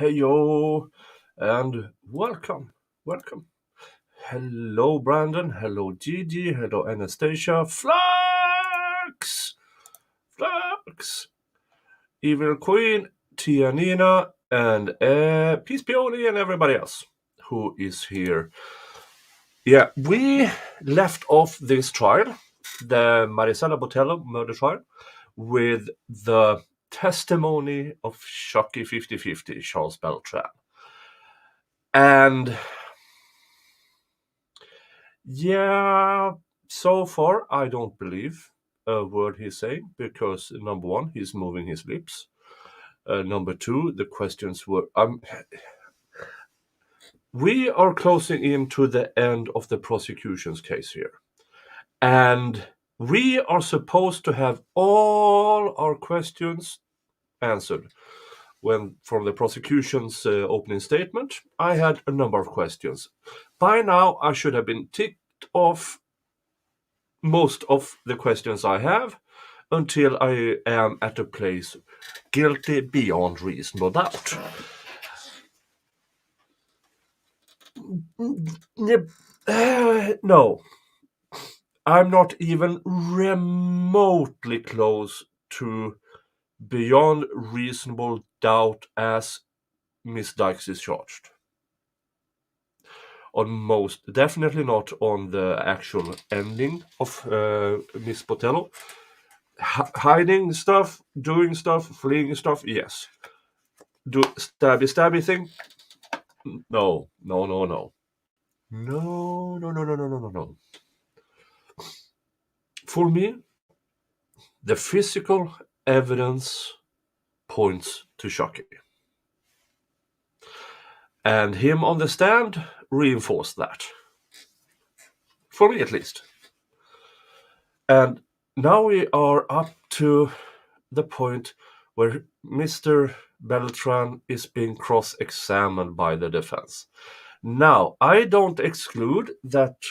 Heyo, and welcome. Hello, Brandon. Hello, Gigi. Hello, Anastasia. Flux, Evil Queen, Tianina, and Peace Peony, and everybody else who is here. Yeah, we left off this trial, the Marisela Botello murder trial, with the testimony of Chucky 50/50, Charles Beltran. And yeah, so far I don't believe a word he's saying, because number one, he's moving his lips. Number two, the questions were... we are closing in to the end of the prosecution's case here. And we are supposed to have all our questions answered. When from the prosecution's opening statement, I had a number of questions. By now, I should have been ticked off most of the questions I have until I am at a place guilty beyond reasonable doubt. No, I'm not even remotely close to beyond reasonable doubt as Miss Dykes is charged. Definitely not on the actual ending of Miss Botello. Hiding stuff, doing stuff, fleeing stuff, yes. Do stabby thing? No. No. For me, the physical evidence points to Chucky. And him on the stand reinforced that. For me, at least. And now we are up to the point where Mr. Beltran is being cross-examined by the defense. Now, I don't exclude that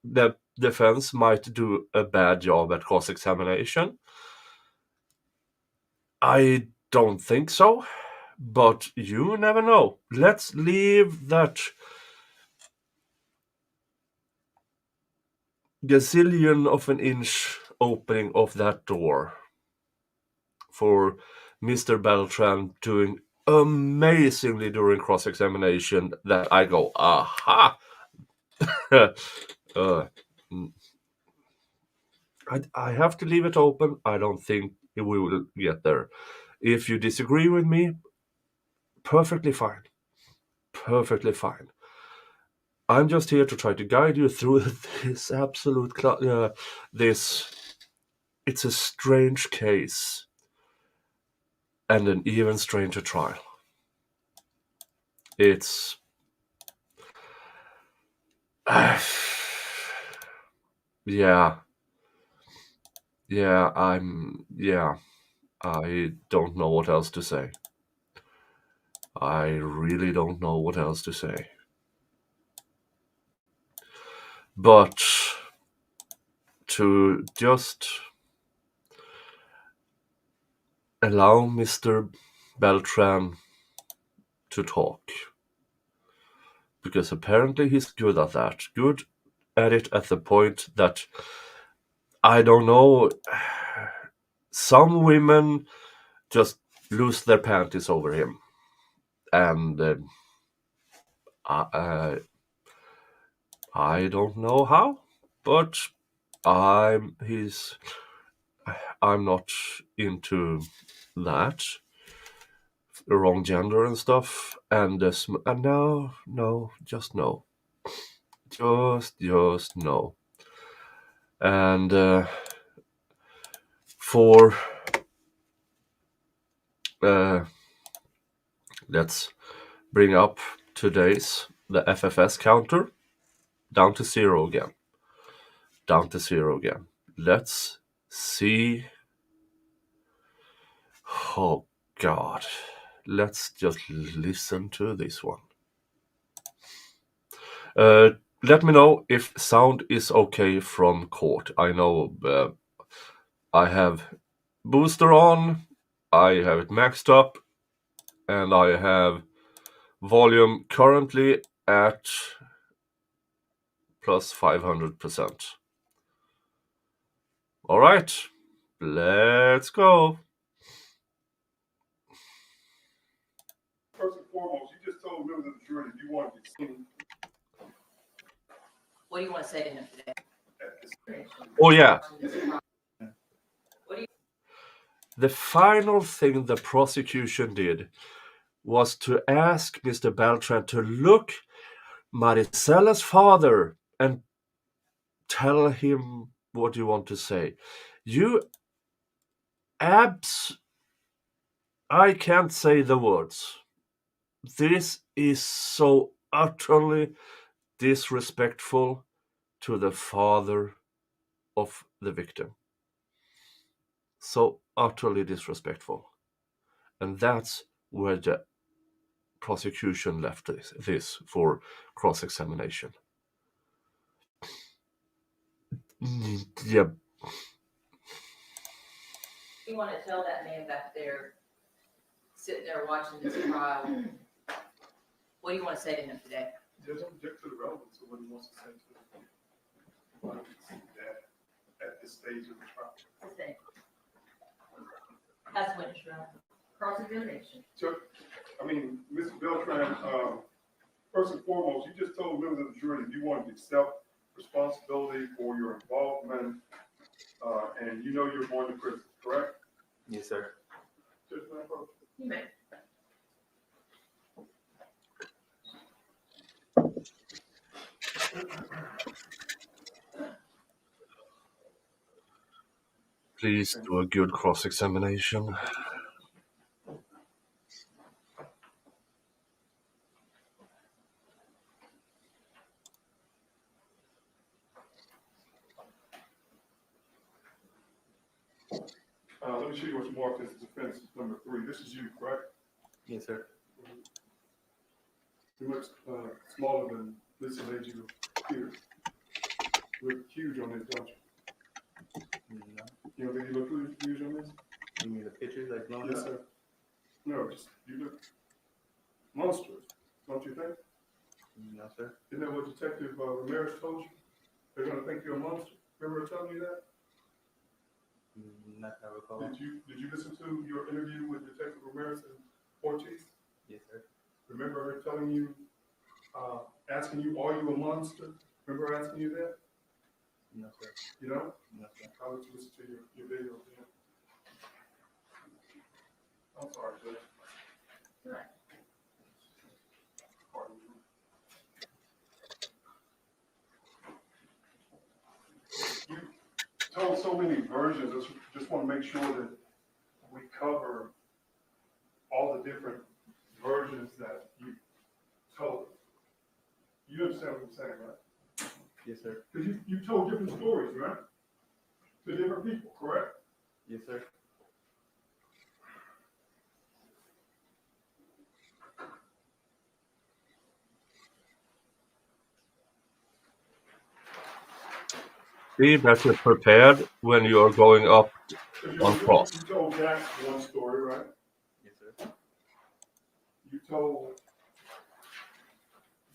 the defense might do a bad job at cross-examination. I don't think so, but you never know. Let's leave that gazillion of an inch opening of that door for Mr. Beltran doing amazingly during cross-examination that I go, aha! I have to leave it open. I don't think we will get there. If you disagree with me, perfectly fine. I'm just here to try to guide you through this absolute it's a strange case and an even stranger trial. It's yeah, I don't know what else to say. I really don't know what else to say. But to just allow Mr. Beltran to talk. Because apparently he's good at that. Good at it at the point that, I don't know, some women just lose their panties over him. And I don't know how, but I'm not into that, the wrong gender and stuff. And no, just no, just no. And for let's bring up today's the FFS counter down to zero again. Let's see. Oh God, let's just listen to this one. Let me know if sound is okay from court. I know I have booster on, I have it maxed up, and I have volume currently at plus 500%. All right, let's go. First and foremost, you just told members of the jury that you wanted to see. What do you want to say to him today? Oh yeah. The final thing the prosecution did was to ask Mr. Beltran to look Marisela's father and tell him what you want to say. I can't say the words. This is so utterly disrespectful to the father of the victim. So utterly disrespectful. And that's where the prosecution left this for cross-examination. Yeah. You want to tell that man back there, sitting there watching this trial, what do you want to say to him today? Just object to the relevance of what he wants to say to the court. At this stage of the trial. That's witness trial. Cross-examination. So, Mr. Beltran, first and foremost, you just told members of the jury that you wanted to accept responsibility for your involvement, and you know you're going to prison, correct? Yes, sir. You may. Please do a good cross-examination. Let me show you what's marked as defense number 3. This is you, correct? Yes, sir. You look smaller than this made you appear. You look huge on this, don't you? No. You don't think you look huge on this? You mean the pictures like blown Yes, up? sir. No, just you look monstrous, don't you think? No, sir. Isn't that what Detective Ramirez told you? They're going to think you're a monster. Remember her telling you that? Not that I recall. Did you listen to your interview with Detective Ramirez and Ortiz? Yes, sir. Remember her telling you, asking you, are you a monster? Remember her asking you that? No, sir. You know? No, sir. I would listen to your video again. I'm sorry, Judge. Right. Pardon me. told so many versions, I just want to make sure that we cover all the different versions that you told. You understand what I'm saying, right? Yes, sir. Because you told different stories, right? To different people, correct? Yes, sir. Be better prepared when you are going up Because on cross. you told Jack one story, right? Yes, sir. You told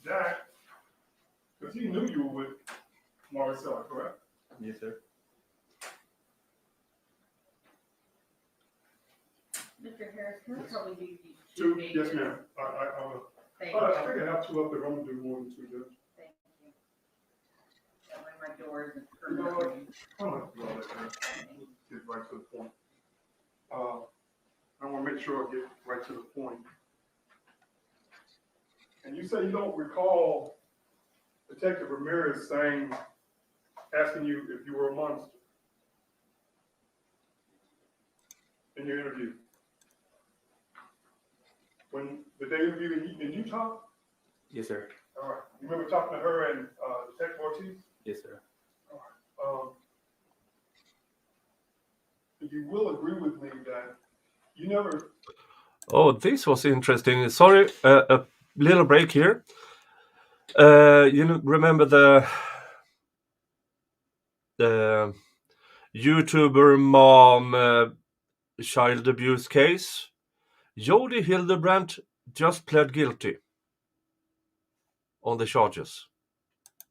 Jack, because he knew you were with Marisela, correct? Yes, sir. Mr. Harris, can I probably do these Two, pages? yes, ma'am. Thank I you. think I have two up there, I'm gonna do more than two, Judge. Thank you. That way my door isn't. You know what? I don't have to do all that, Judge. Get right to the point. I wanna make sure I get right to the point. And you say you don't recall Detective Ramirez asking you if you were a monster in your interview. When the day interview in Utah? Yes, sir. All right. You remember talking to her and Detective Ortiz? Yes, sir. You will agree with me that you never. Oh, this was interesting. Sorry, a little break here. Remember the YouTuber mom child abuse case? Jody Hildebrandt just pled guilty on the charges.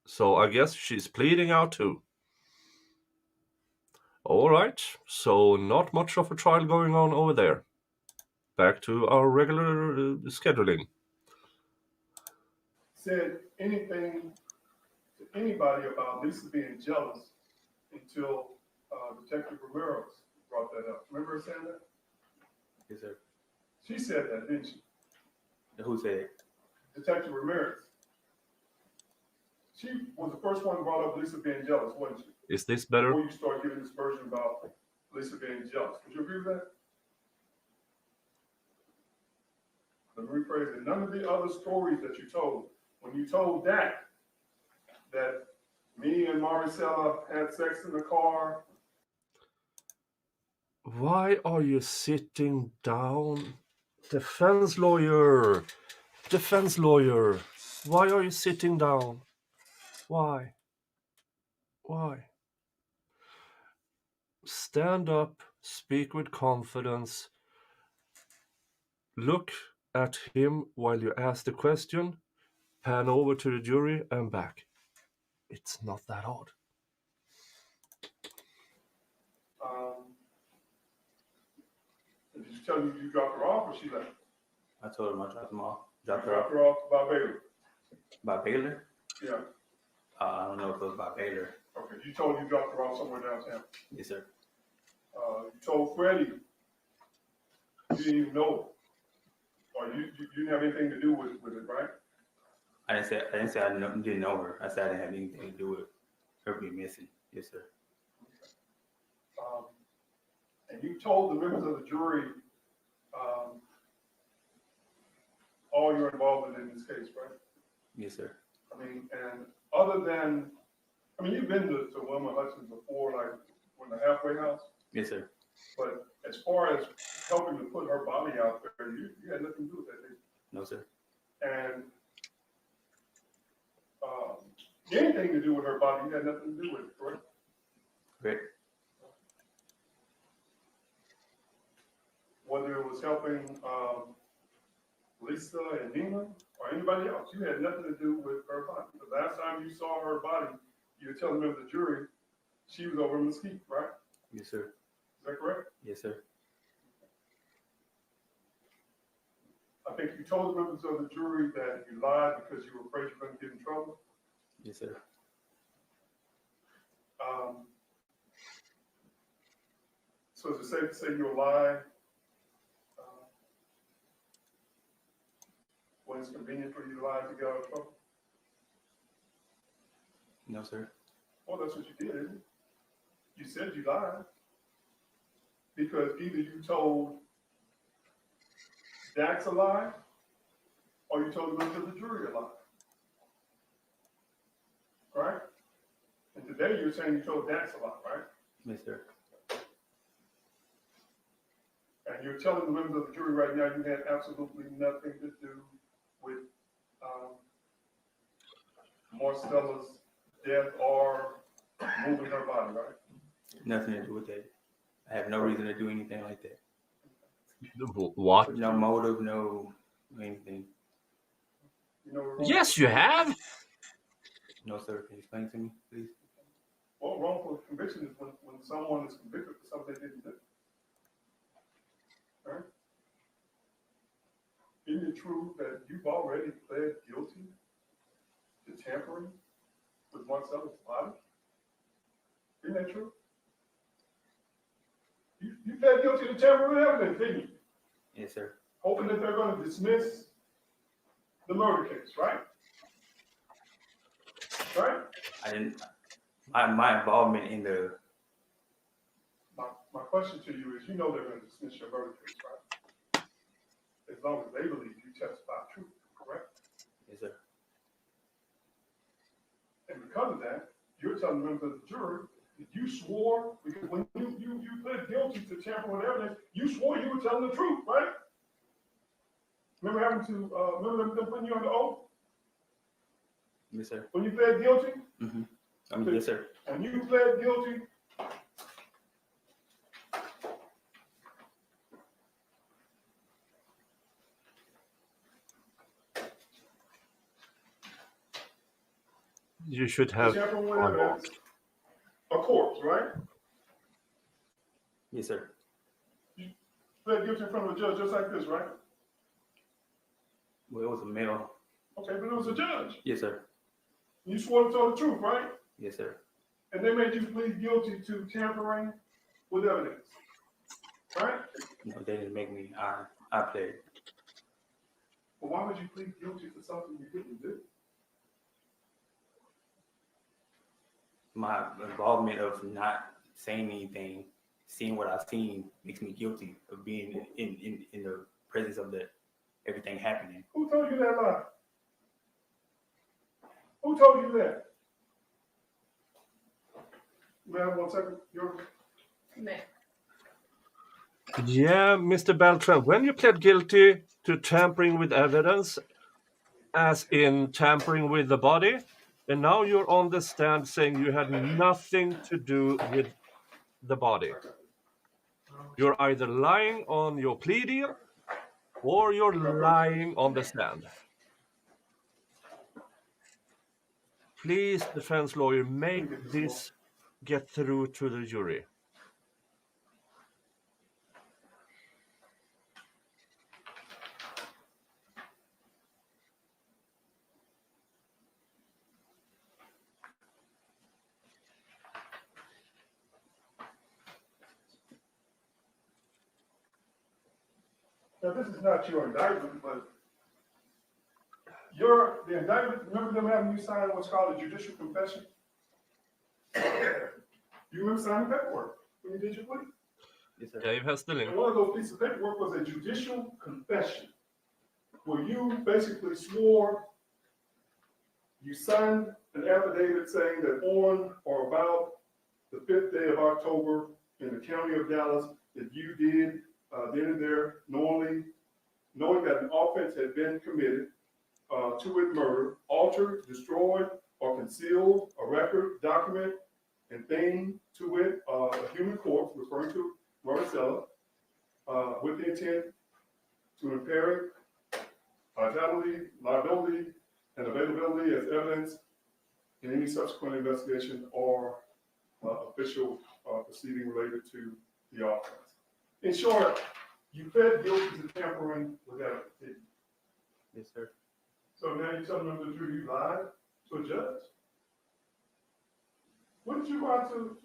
So I guess she's pleading out too. All right, so not much of a trial going on over there. Back to our regular scheduling. Said anything to anybody about Lisa being jealous until Detective Ramirez brought that up. Remember her saying that? Yes, sir. She said that, didn't she? Who said it? Detective Ramirez. She was the first one who brought up Lisa being jealous, wasn't she? Is this better? Before you start giving this version about Lisa being jealous. Would you agree with that? Let me rephrase it. None of the other stories that you told, when you told that me and Marisela had sex in the car. Why are you sitting down? Defense lawyer. Defense lawyer. Why are you sitting down? Why? Why? Stand up, speak with confidence. Look at him while you ask the question, pan over to the jury and back. It's not that hard. Did she tell you dropped her off, or she left? I told him I dropped him off. You Dropped her dropped off. her off by Baylor. By Baylor? Yeah. I don't know if it was by Baylor. Okay. You told you dropped her off somewhere downtown. Yes, sir. You told Freddie you didn't even know her, or you didn't have anything to do with it, right? I didn't say I didn't know her. I said I didn't have anything to do with her being missing. Yes, sir. And you told the members of the jury all your involvement in this case, right? Yes, sir. I mean, and other than, you've been to Wilma Hudson before, like, when the halfway house, Yes, sir. but as far as helping to put her body out there, you had nothing to do with that, did you? No, sir. And anything to do with her body, you had nothing to do with it, correct? Great. Whether it was helping Lisa and Nina or anybody else, you had nothing to do with her body. The last time you saw her body, you were telling them the jury she was over in Mesquite, right? Yes, sir. Is that correct? Yes, sir. I think you told the members of the jury that you lied because you were afraid you were going to get in trouble. Yes, sir. So is it safe to say you'll lie when it's convenient for you to lie to get out of trouble? No, sir. Well, that's what you did, isn't it? You said you lied. Because either you told Dax a lie, or you told the members of the jury a lie. Right? And today you're saying you told Dax a lie, right? Yes, sir. And you're telling the members of the jury right now you had absolutely nothing to do with Marcella's death or moving her body, right? Nothing to do with that. I have no reason to do anything like that. What? No motive, no anything. You know Yes, you have. No, sir. Can you explain to me, please? Well, wrongful conviction is when someone is convicted for something they didn't do. Right? Isn't it true that you've already pled guilty to tampering with Marcella's body? Isn't that true? You pled guilty to tampering with evidence, didn't you? Yes, sir. Hoping that they're going to dismiss the murder case, right? Right? I didn't. My involvement in the. My question to you is, you know they're going to dismiss your murder case, right? As long as they believe you testified truth, correct? Yes, sir. And because of that, you're telling members of the jury that you swore, because when you pled guilty to tampering with evidence, you swore you were telling the truth, right? Remember having to, remember them putting you on the oath? Yes, sir. When you pled guilty? Mm-hmm. I mean, yes, sir. And you pled guilty. You should have. Tampering with evidence. A corpse, right? Yes, sir. You pled guilty in front of a judge just like this, right? Well, it was a male. Okay, but it was a judge. Yes, sir. You swore to tell the truth, right? Yes, sir. And they made you plead guilty to tampering with evidence, right? No, they didn't make me. I played. Well, why would you plead guilty to something you didn't do? My involvement of not saying anything, seeing what I've seen, makes me guilty of being in the presence of everything happening. Who told you that lie? Who told you that? Ma'am, 1 second. Yeah, Mr. Beltran, when you pled guilty to tampering with evidence, as in tampering with the body, and now you're on the stand saying you had nothing to do with the body. You're either lying on your plea deal or you're lying on the stand. Please, defense lawyer, make this get through to the jury. Now, this is not your indictment, but the indictment, remember them having you sign what's called a judicial confession? You remember signing paperwork when you did your plea? Yes, sir. Dave has the link. And one of those pieces of paperwork was a judicial confession, where you basically swore, you signed an affidavit saying that on or about the 5th day of October in the county of Dallas, that you did then and there, knowing that an offense had been committed, to wit murder, altered, destroyed, or concealed a record, document, and thing, to wit a human corpse, referring to Marisela, with the intent to impair it, vitality, liability, and availability as evidence in any subsequent investigation or official proceeding related to the offense. In short, you pled guilty to tampering with evidence. Yes, sir. So now you're telling them the truth, you lied to a judge? What did you lie to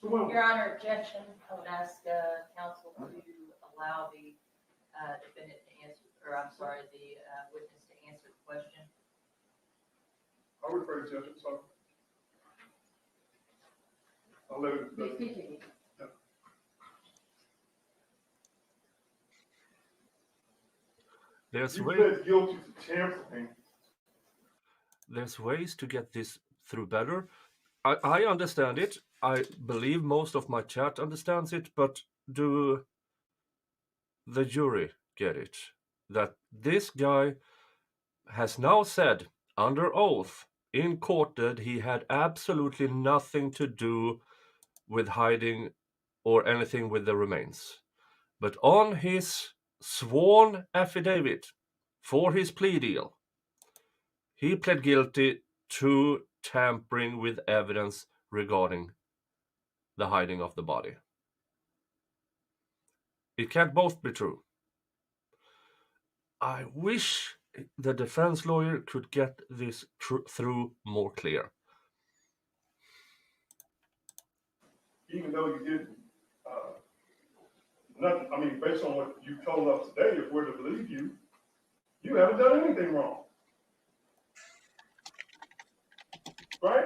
women? Your Honor, objection. I would ask counsel to allow the defendant to answer, or I'm sorry, the witness to answer the question. I would refer to judge, I'm sorry. I'll let it. Please continue. There's You way, pled guilty to tampering. there's ways to get this through better. I understand it. I believe most of my chat understands it, but do the jury get it? That this guy has now said under oath in court that he had absolutely nothing to do with hiding or anything with the remains. But on his sworn affidavit for his plea deal, he pled guilty to tampering with evidence regarding the hiding of the body. It can't both be true. I wish the defense lawyer could get this through more clear. Even though you didn't, nothing, I mean, based on what you told us today, if we're to believe you, you haven't done anything wrong. Right?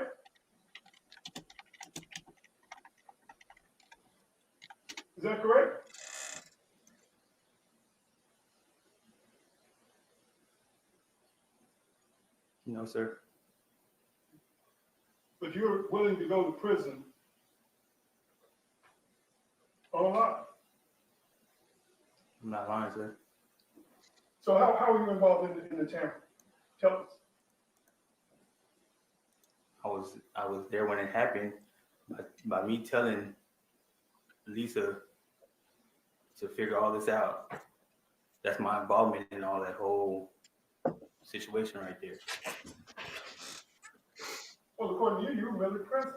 Is that correct? No, sir. But you're willing to go to prison on a lie. I'm not lying, sir. So how are you involved in the tampering? Tell us. I was there when it happened by me telling Lisa to figure all this out. That's my involvement in all that whole situation right there. Well, according to you, you were really present.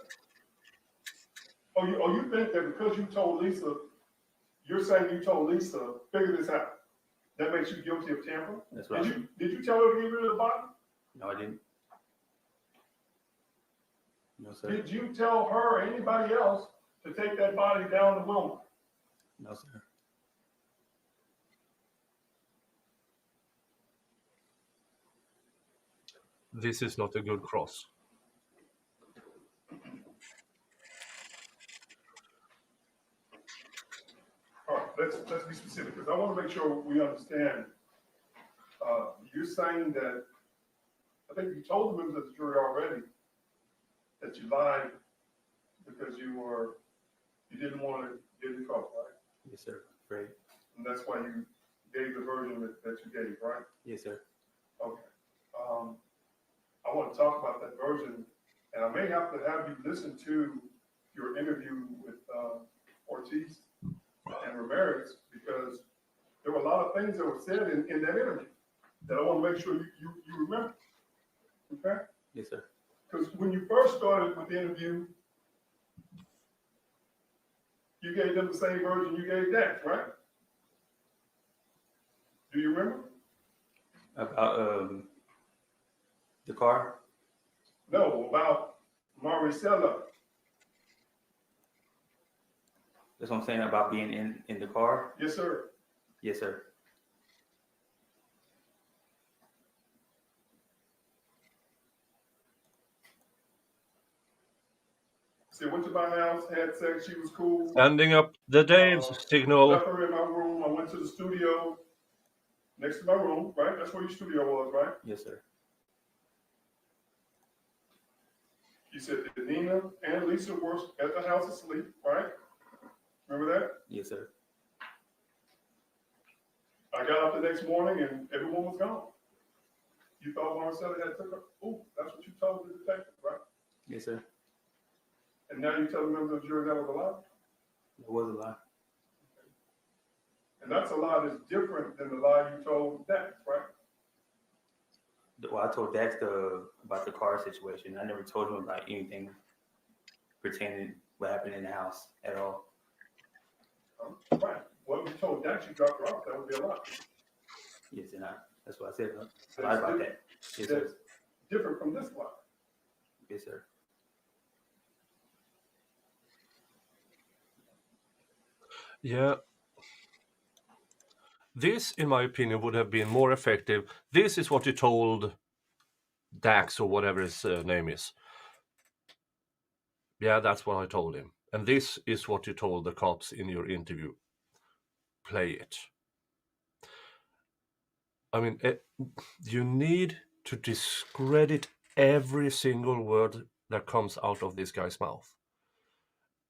Oh, you think that because you told Lisa, you're saying you told Lisa, figure this out. That makes you guilty of tampering? That's right. Did you tell her to get rid of the body? No, I didn't. No, sir. Did you tell her or anybody else to take that body down to Wilmar? No, sir. This is not a good cross. All right, let's be specific, because I want to make sure we understand. You're saying that, I think you told the members of the jury already that you lied because you didn't want to get in trouble, right? Yes, sir. Great. And that's why you gave the version that you gave, right? Yes, sir. Okay. I want to talk about that version, and I may have to have you listen to your interview with Ortiz and Ramirez, because there were a lot of things that were said in that interview that I want to make sure you remember. Okay? Yes, sir. Because when you first started with the interview, you gave them the same version you gave Dax, right? Do you remember? About the car? No, about Marisela. That's what I'm saying about being in the car? Yes, sir. Yes, sir. She went to my house, had sex, she was cool. Standing up the Dave's signal. Left her in my room. I went to the studio next to my room, right? That's where your studio was, right? Yes, sir. You said that Nina and Lisa were at the house asleep, right? Remember that? Yes, sir. I got up the next morning and everyone was gone. You thought Marcella had took her? Oh, that's what you told the detective, right? Yes, sir. And now you tell the members of the jury that was a lie? It was a lie. And that's a lie that's different than the lie you told Dax, right? Well, I told Dax about the car situation. I never told him about anything pertaining what happened in the house at all. Right. What you told Dax, you dropped her off. That would be a lie. Yes, and that's what I said. I lied about that. Yes, sir. That's different from this lie. Yes, sir. Yeah. This, in my opinion, would have been more effective. This is what you told Dax or whatever his name is. Yeah, that's what I told him. And this is what you told the cops in your interview. Play it. I mean, you need to discredit every single word that comes out of this guy's mouth.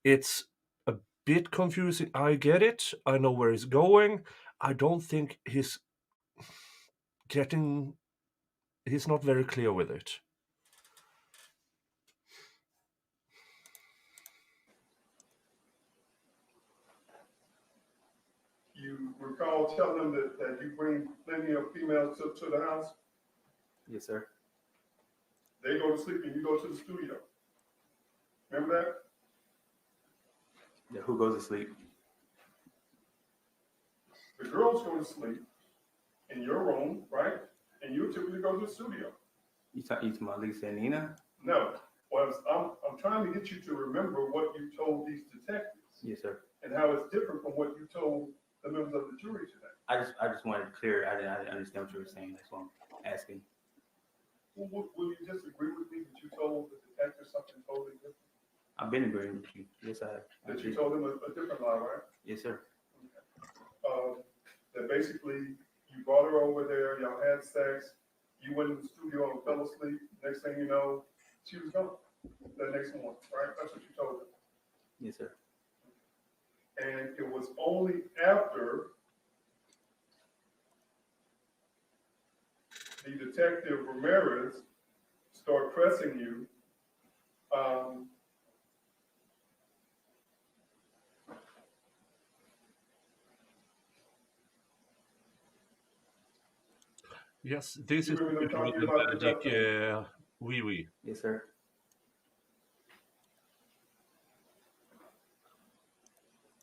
It's a bit confusing. I get it. I know where he's going. I don't think he's not very clear with it. You recall telling them that you bring plenty of females to the house? Yes, sir. They go to sleep and you go to the studio. Remember that? Yeah, who goes to sleep? The girls go to sleep in your room, right? And you typically go to the studio. You talking about Lisa and Nina? No. Well, I'm trying to get you to remember what you told these detectives. Yes, sir. And how it's different from what you told the members of the jury today. I just wanted to clear. I didn't understand what you were saying. That's why I'm asking. Will you disagree with me that you told the detectives something totally different? I've been agreeing with you. Yes, I have. That you told them a different lie, right? Yes, sir. That basically you brought her over there, y'all had sex, you went in the studio and fell asleep. Next thing you know, she was gone the next morning, right? That's what you told them. Yes, sir. And it was only after the detective Ramirez started pressing you, Yes, this you is remember them talking the about magic that? wee. Yes, sir.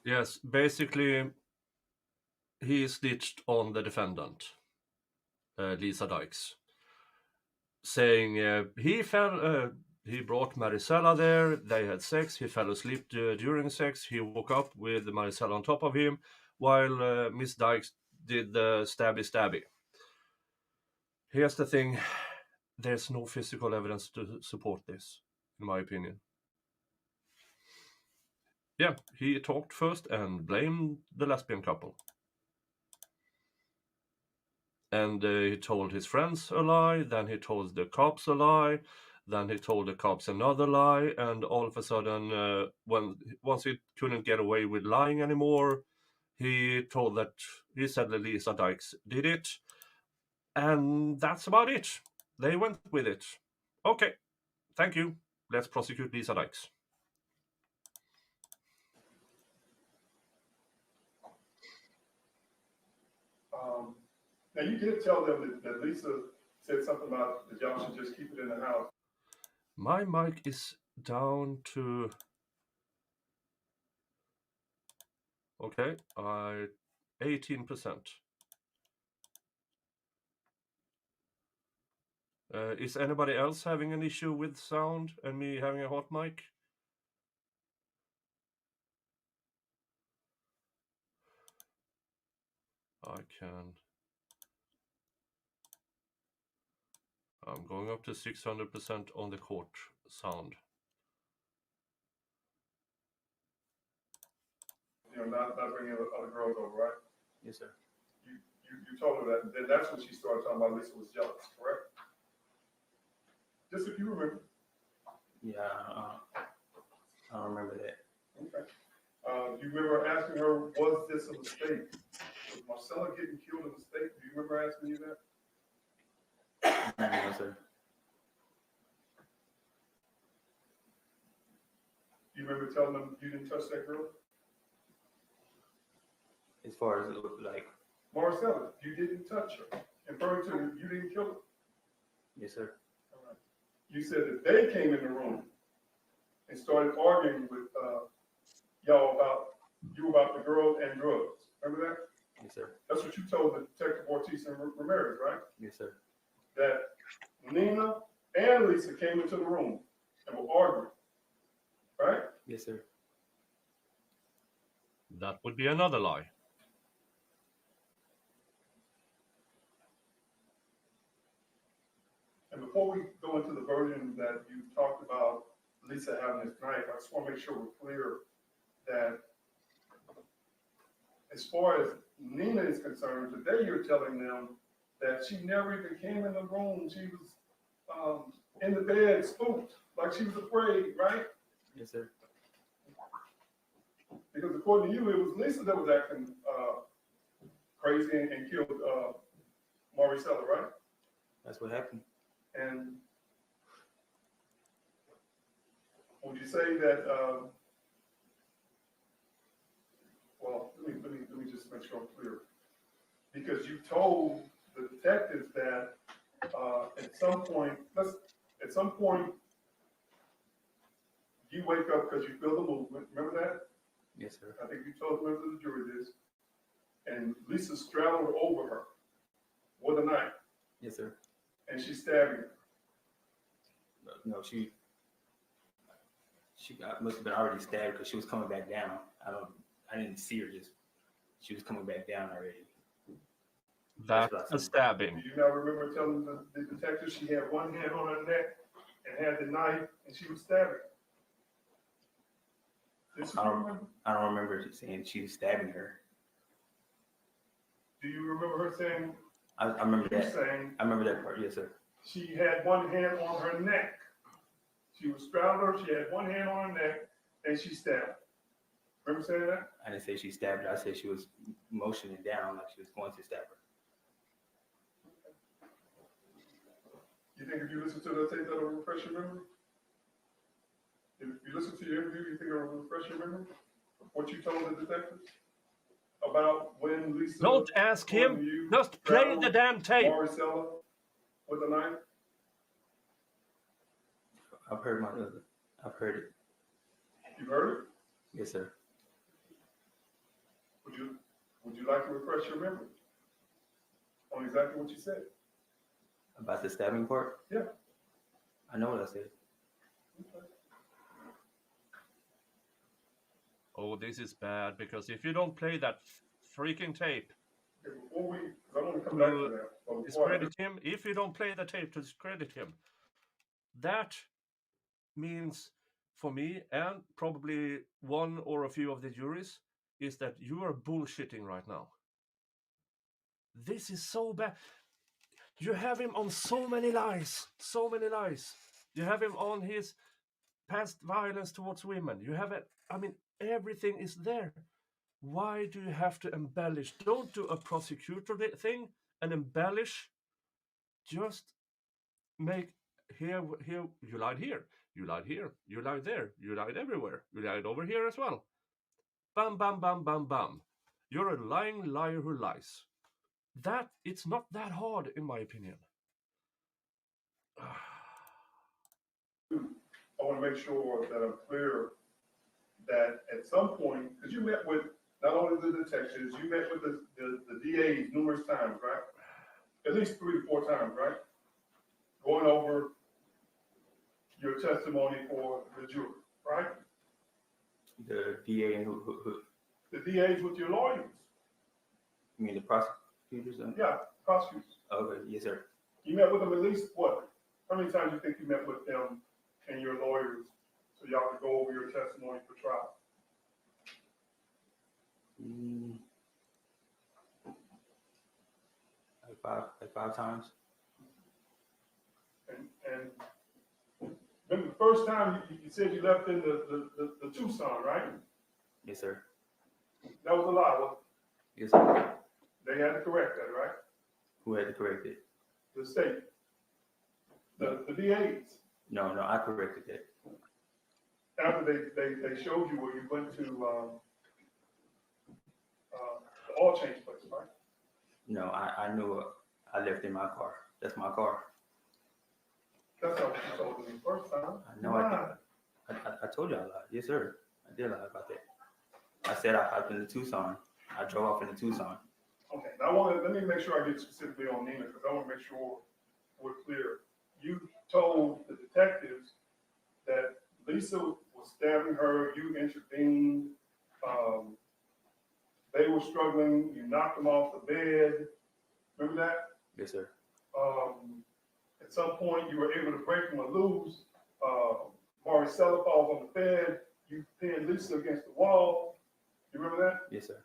Yes, basically, he snitched on the defendant, Lisa Dykes, saying he brought Marisela there, they had sex, he fell asleep during sex, he woke up with Marisela on top of him, while Miss Dykes did the stabby. Here's the thing, there's no physical evidence to support this, in my opinion. Yeah, he talked first and blamed the lesbian couple. And he told his friends a lie, then he told the cops a lie, then he told the cops another lie, and all of a sudden, once he couldn't get away with lying anymore, he said that Lisa Dykes did it, and that's about it. They went with it. Okay, thank you. Let's prosecute Lisa Dykes. Now you did tell them that Lisa said something about that y'all should just keep it in the house. My mic is down to... Okay, 18%. Is anybody else having an issue with sound and me having a hot mic? I'm going up to 600% on the court sound. Not bringing other girls over, right? Yes, sir. You told her that, and then that's when she started talking about Lisa was jealous, correct? Just if you remember. Yeah, I don't remember that. Okay. You remember asking her, was this a mistake? Was Marcella getting killed a mistake? Do you remember asking you that? No, sir. Do you remember telling them you didn't touch that girl? As far as like... Marcella, you didn't touch her. Referring to you didn't kill her. Yes, sir. All right. You said that they came in the room and started arguing with y'all about the girl and drugs. Remember that? Yes, sir. That's what you told the Detective Ortiz and Ramirez, right? Yes, sir. That Nina and Lisa came into the room and were arguing, right? Yes, sir. That would be another lie. And before we go into the version that you talked about Lisa having this knife, I just want to make sure we're clear that as far as Nina is concerned, today you're telling them that she never even came in the room. She was in the bed, spooked, like she was afraid, right? Yes, sir. Because according to you, it was Lisa that was acting crazy and killed Marisela, right? That's what happened. And would you say that? Well, let me just make sure I'm clear. Because you told the detectives that at some point you wake up because you feel the movement. Remember that? Yes, sir. I think you told members of the jury this. And Lisa straddled over her with a knife. Yes, sir. And she's stabbing her. No, she must have been already stabbed because she was coming back down. I didn't see her. She was coming back down already. That's a stabbing. Do you now remember telling the detective she had one hand on her neck and had the knife and she was stabbing? I don't remember saying she was stabbing her. Do you remember her saying? I remember that. Saying I remember that part. Yes, sir. she had one hand on her neck. She was straddled her. She had one hand on her neck and she stabbed her. Remember saying that? I didn't say she stabbed her. I said she was motioning down like she was going to stab her. You think if you listen to that tape, that'll refresh your memory? If you listen to your interview, you think it'll refresh your memory? What you told the detectives about when Lisa... Don't ask him. Just play the damn tape. Marisela with a knife? I've heard it. You heard it? Yes, sir. Would you like to refresh your memory on exactly what you said? About the stabbing part? Yeah. I know what I said. Okay. Oh, this is bad, because if you don't play that freaking tape, Before we, I want to come back to that. discredit him. If you don't play the tape to discredit him, that means for me and probably one or a few of the juries is that you are bullshitting right now. This is so bad. You have him on so many lies. You have him on his past violence towards women. You have it. I mean, everything is there. Why do you have to embellish? Don't do a prosecutor thing and embellish. Just make here. You lied here. You lied here. You lied there. You lied everywhere. You lied over here as well. Bam, bam, bam, bam, bam. You're a lying liar who lies. It's not that hard, in my opinion. I want to make sure that I'm clear that at some point, because you met with not only the detectives, you met with the DAs numerous times, right? At least 3 to 4 times, right? Going over your testimony for the jury, right? The DA and who? The DAs with your lawyers. You mean the prosecutors? Yeah, prosecutors. Okay, yes, sir. You met with them at least what? How many times do you think you met with them and your lawyers so y'all could go over your testimony for trial? Like five times. And remember the first time you said you left in the Tucson, right? Yes, sir. That was a lie, wasn't it? Yes, sir. They had to correct that, right? Who had to correct it? The state. The DAs. No, I corrected that. After they showed you where you went to the oil change place, right? No, I knew I left in my car. That's my car. That's not what you told me the first time. I know I told you I lied. Yes, sir. I did lie about that. I said I hopped in the Tucson. I drove off in the Tucson. Okay, now let me make sure I get specifically on Nina, because I want to make sure we're clear. You told the detectives that Lisa was stabbing her, you intervened, they were struggling, you knocked them off the bed. Remember that? Yes, sir. At some point, you were able to break them or lose Marisela falls on the bed, you pin Lisa against the wall. You remember that? Yes, sir.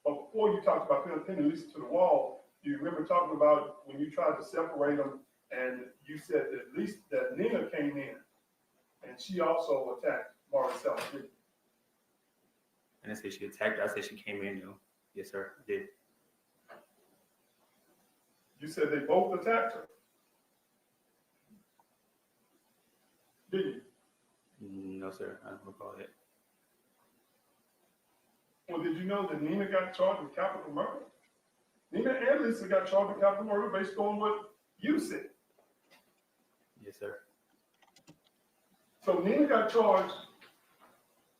But before you talked about pinning Lisa to the wall, do you remember talking about when you tried to separate them and you said that Nina came in and she also attacked Marisela, didn't you? And I said she attacked her. I said she came in, though. Yes, sir. I did. You said they both attacked her. Did you? No, sir. I don't recall that. Well, did you know that Nina got charged with capital murder? Nina and Lisa got charged with capital murder based on what you said. Yes, sir. So Nina got charged,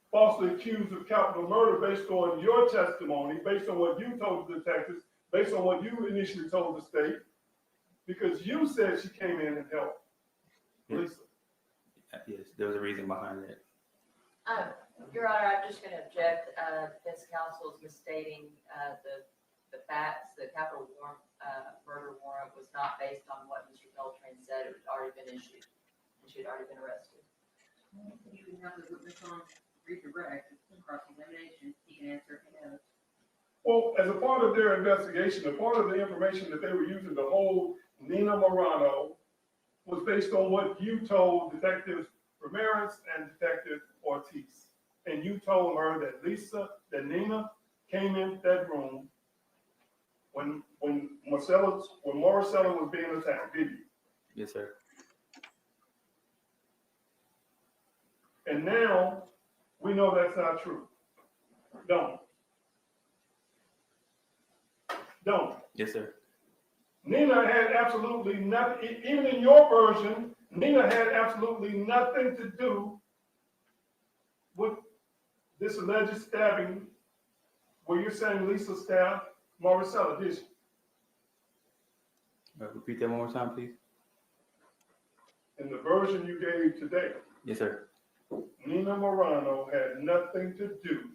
falsely accused of capital murder based on your testimony, based on what you told the detectives, based on what you initially told the state, because you said she came in and helped Lisa. Yes, there was a reason behind that. Your Honor, I'm just going to object. Defense counsel is misstating the facts. The capital warrant, murder warrant was not based on what Mr. Beltran said. It had already been issued, and she had already been arrested. You can have the witness on redirect, cross-examination, he can answer if he knows. Well, as a part of their investigation, a part of the information that they were using to hold Nina Morano was based on what you told Detective Ramirez and Detective Ortiz. And you told her that Nina came in that room when Marisela was being attacked, did you? Yes, sir. And now we know that's not true. Don't. Yes, sir. Nina had absolutely nothing, even in your version, Nina had absolutely nothing to do with this alleged stabbing where you're saying Lisa stabbed Marisela, did she? Repeat that one more time, please. In the version you gave today, Yes, sir. Nina Morano had nothing to do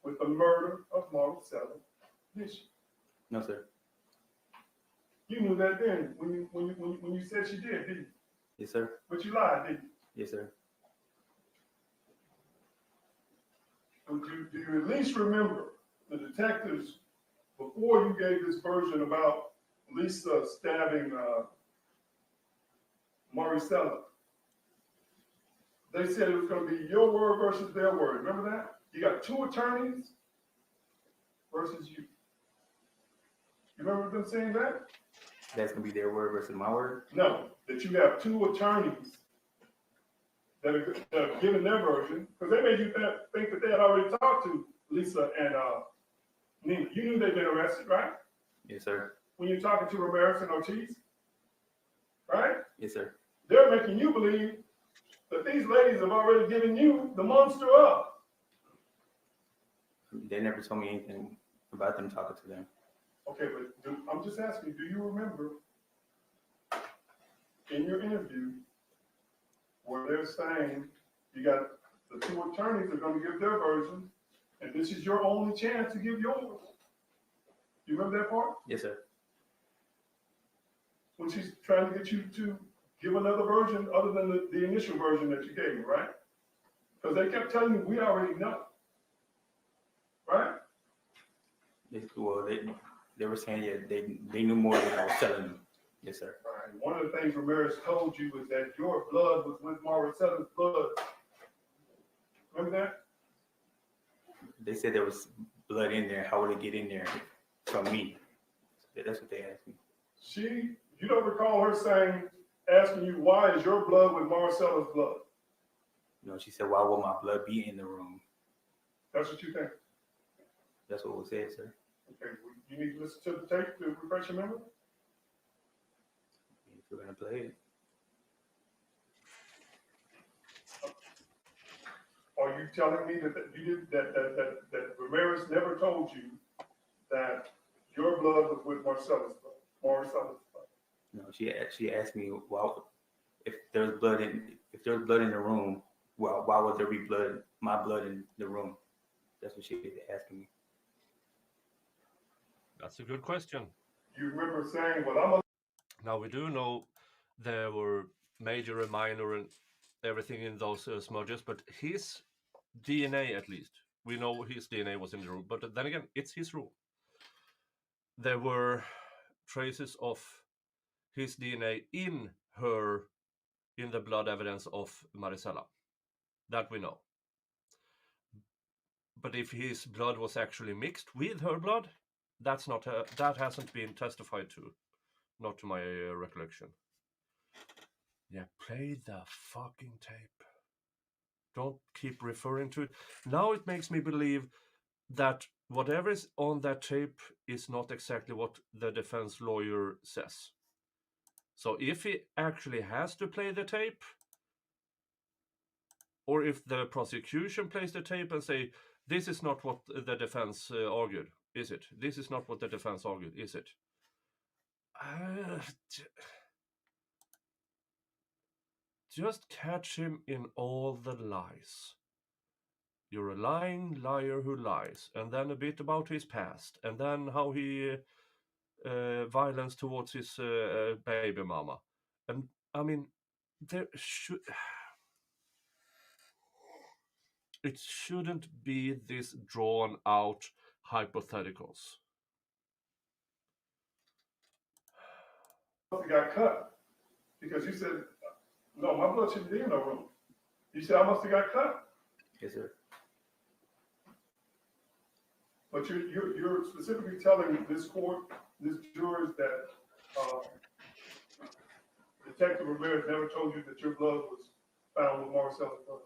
with the murder of Marisela, did she? No, sir. You knew that then when you said she did, didn't you? Yes, sir. But you lied, didn't you? Yes, sir. Do you at least remember the detectives, before you gave this version about Lisa stabbing Marisela, they said it was going to be your word versus their word. Remember that? You got two attorneys versus you. You remember them saying that? That's going to be their word versus my word? No, that you have two attorneys that are giving their version, because they made you think that they had already talked to Lisa and Nina. You knew they'd been arrested, right? Yes, sir. When you're talking to Ramirez and Ortiz, right? Yes, sir. They're making you believe that these ladies have already given you the monster up. They never told me anything about them talking to them. Okay, but I'm just asking, do you remember in your interview where they're saying you got the two attorneys are going to give their version, and this is your only chance to give yours? You remember that part? Yes, sir. When she's trying to get you to give another version other than the initial version that you gave her, right? Because they kept telling you, we already know. Right? They were saying, yeah, they knew more than I was telling them. Yes, sir. Right. One of the things Ramirez told you was that your blood was with Marisela's blood. Remember that? They said there was blood in there. How would it get in there from me? That's what they asked me. You don't recall her asking you, why is your blood with Marisela's blood? No, she said, why would my blood be in the room? That's what you think? That's what was said, sir. Okay, you need to listen to the tape to refresh your memory? If we're going to play it. Are you telling me that Ramirez never told you that your blood was with Marisela's blood? No, she asked me, well, if there's blood in the room, well, why would there be my blood in the room? That's what she was asking me. That's a good question. you remember saying, well, I'm a Now we do know there were major and minor and everything in those smudges, but his DNA, at least, we know his DNA was in the room. But then again, it's his room. There were traces of his DNA in the blood evidence of Marisela. That we know. But if his blood was actually mixed with her blood, that hasn't been testified to, not to my recollection. Yeah, play the fucking tape. Don't keep referring to it. Now it makes me believe that whatever is on that tape is not exactly what the defense lawyer says. So if he actually has to play the tape, or if the prosecution plays the tape and say, this is not what the defense argued, is it? This is not what the defense argued, is it? Just catch him in all the lies. You're a lying liar who lies, and then a bit about his past, and then how he violence towards his baby mama. And I mean, it shouldn't be this drawn out hypotheticals. must have got cut because you said, no, my blood shouldn't be in no room. You said I must have got cut. Yes, sir. But you're specifically telling this court, this jurors that Detective Ramirez never told you that your blood was found with Marisela's blood.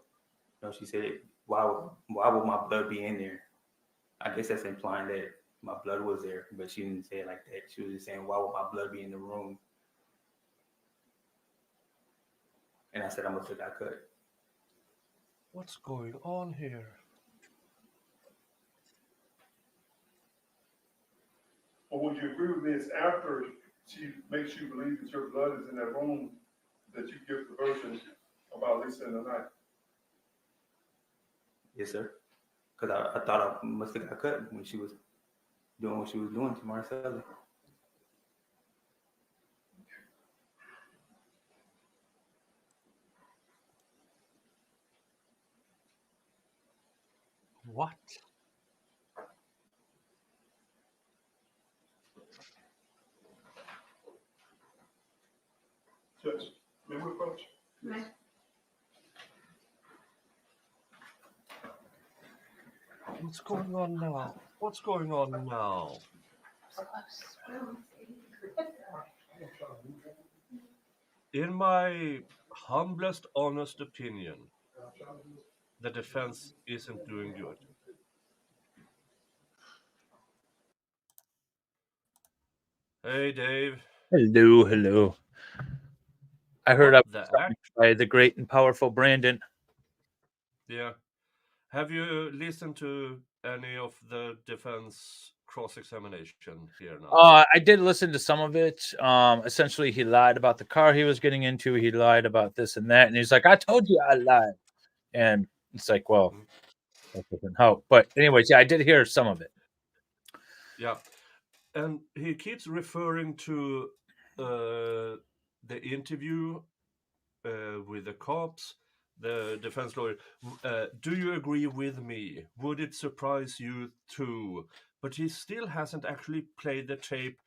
No, she said, why would my blood be in there? I guess that's implying that my blood was there, but she didn't say it like that. She was just saying, why would my blood be in the room? And I said, I must have got cut. What's going on here? Or would you agree with me? It's after she makes you believe that your blood is in that room that you give the version about Lisa in the night. Yes, sir. Because I thought I must have got cut when she was doing what she was doing to Marisela. What? Judge, may we approach? Right. What's going on now? What's going on now? In my humblest, honest opinion, the defense isn't doing good. Hey, Dave. Hello. I heard What I was the summoned by the great and powerful Brandon. Yeah. Have you listened to any of the defense cross-examination here now? I did listen to some of it. Essentially, he lied about the car he was getting into. He lied about this and that, and he's like, "I told you I lied." And it's like, well, that doesn't help. But anyways, yeah, I did hear some of it. Yeah. And he keeps referring to the interview with the cops, the defense lawyer. Do you agree with me? Would it surprise you too? But he still hasn't actually played the tape